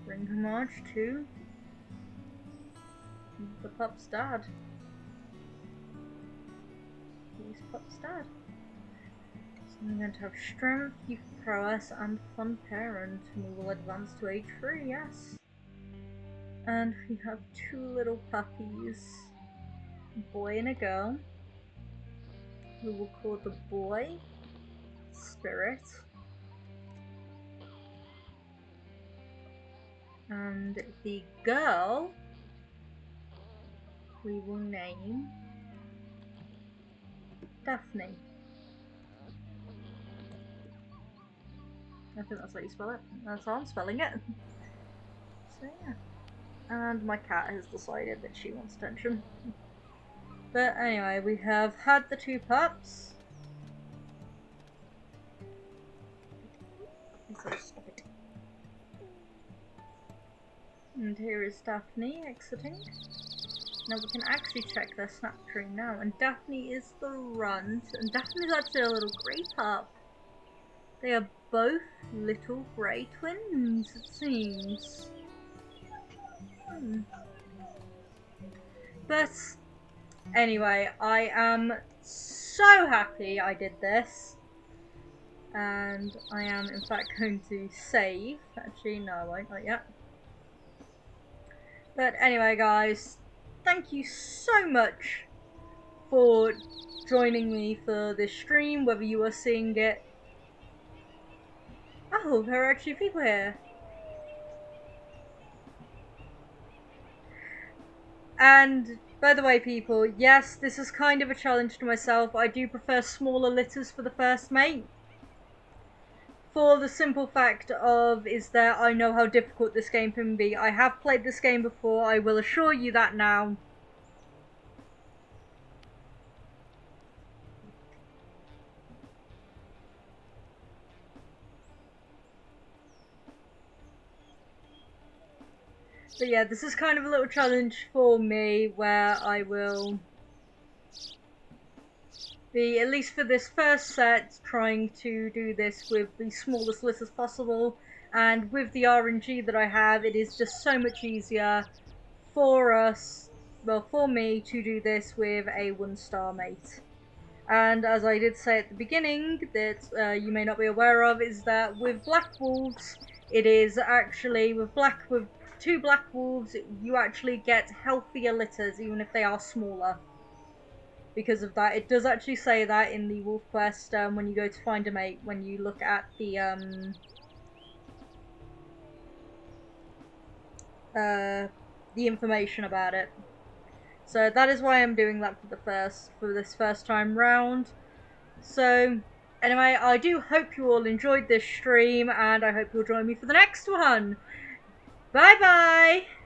bring homage to the pup's dad. These pups' dad. So I'm going to have strength, youth, prowess, and fun parent, and we will advance to age 3, yes. And we have 2 little puppies, a boy and a girl. We will call the boy Spirit, and the girl we will name Daphne. I think that's how you spell it. That's how I'm spelling it. So yeah. And my cat has decided that she wants attention. But anyway, we have had the 2 pups. So stop it. And here is Daphne exiting. Now we can actually check their snap tree now, and Daphne is the runt, and Daphne's actually a little grey pup. They are both little grey twins, it seems. But anyway, I am so happy I did this. And I am in fact going to save. Actually, no I won't, not yet. But anyway guys, thank you so much for joining me for this stream, whether you are seeing it. Oh, there are actually people here. And by the way people, yes, this is kind of a challenge to myself. I do prefer smaller litters for the first mate. For the simple fact of, I know how difficult this game can be. I have played this game before, I will assure you that now. But yeah, this is kind of a little challenge for me, where I will be, at least for this first set, trying to do this with the smallest list as possible. and with the RNG that I have, it is just so much easier for us, well, for me to do this with a 1-star mate. And as I did say at the beginning, that you may not be aware of, is that with black wolves, it is actually with 2 black wolves, you actually get healthier litters, even if they are smaller. Because of that, it does actually say that in the WolfQuest when you go to find a mate. When you look at the information about it. So that is why I'm doing that for this first time round. So anyway, I do hope you all enjoyed this stream, and I hope you'll join me for the next one. Bye bye!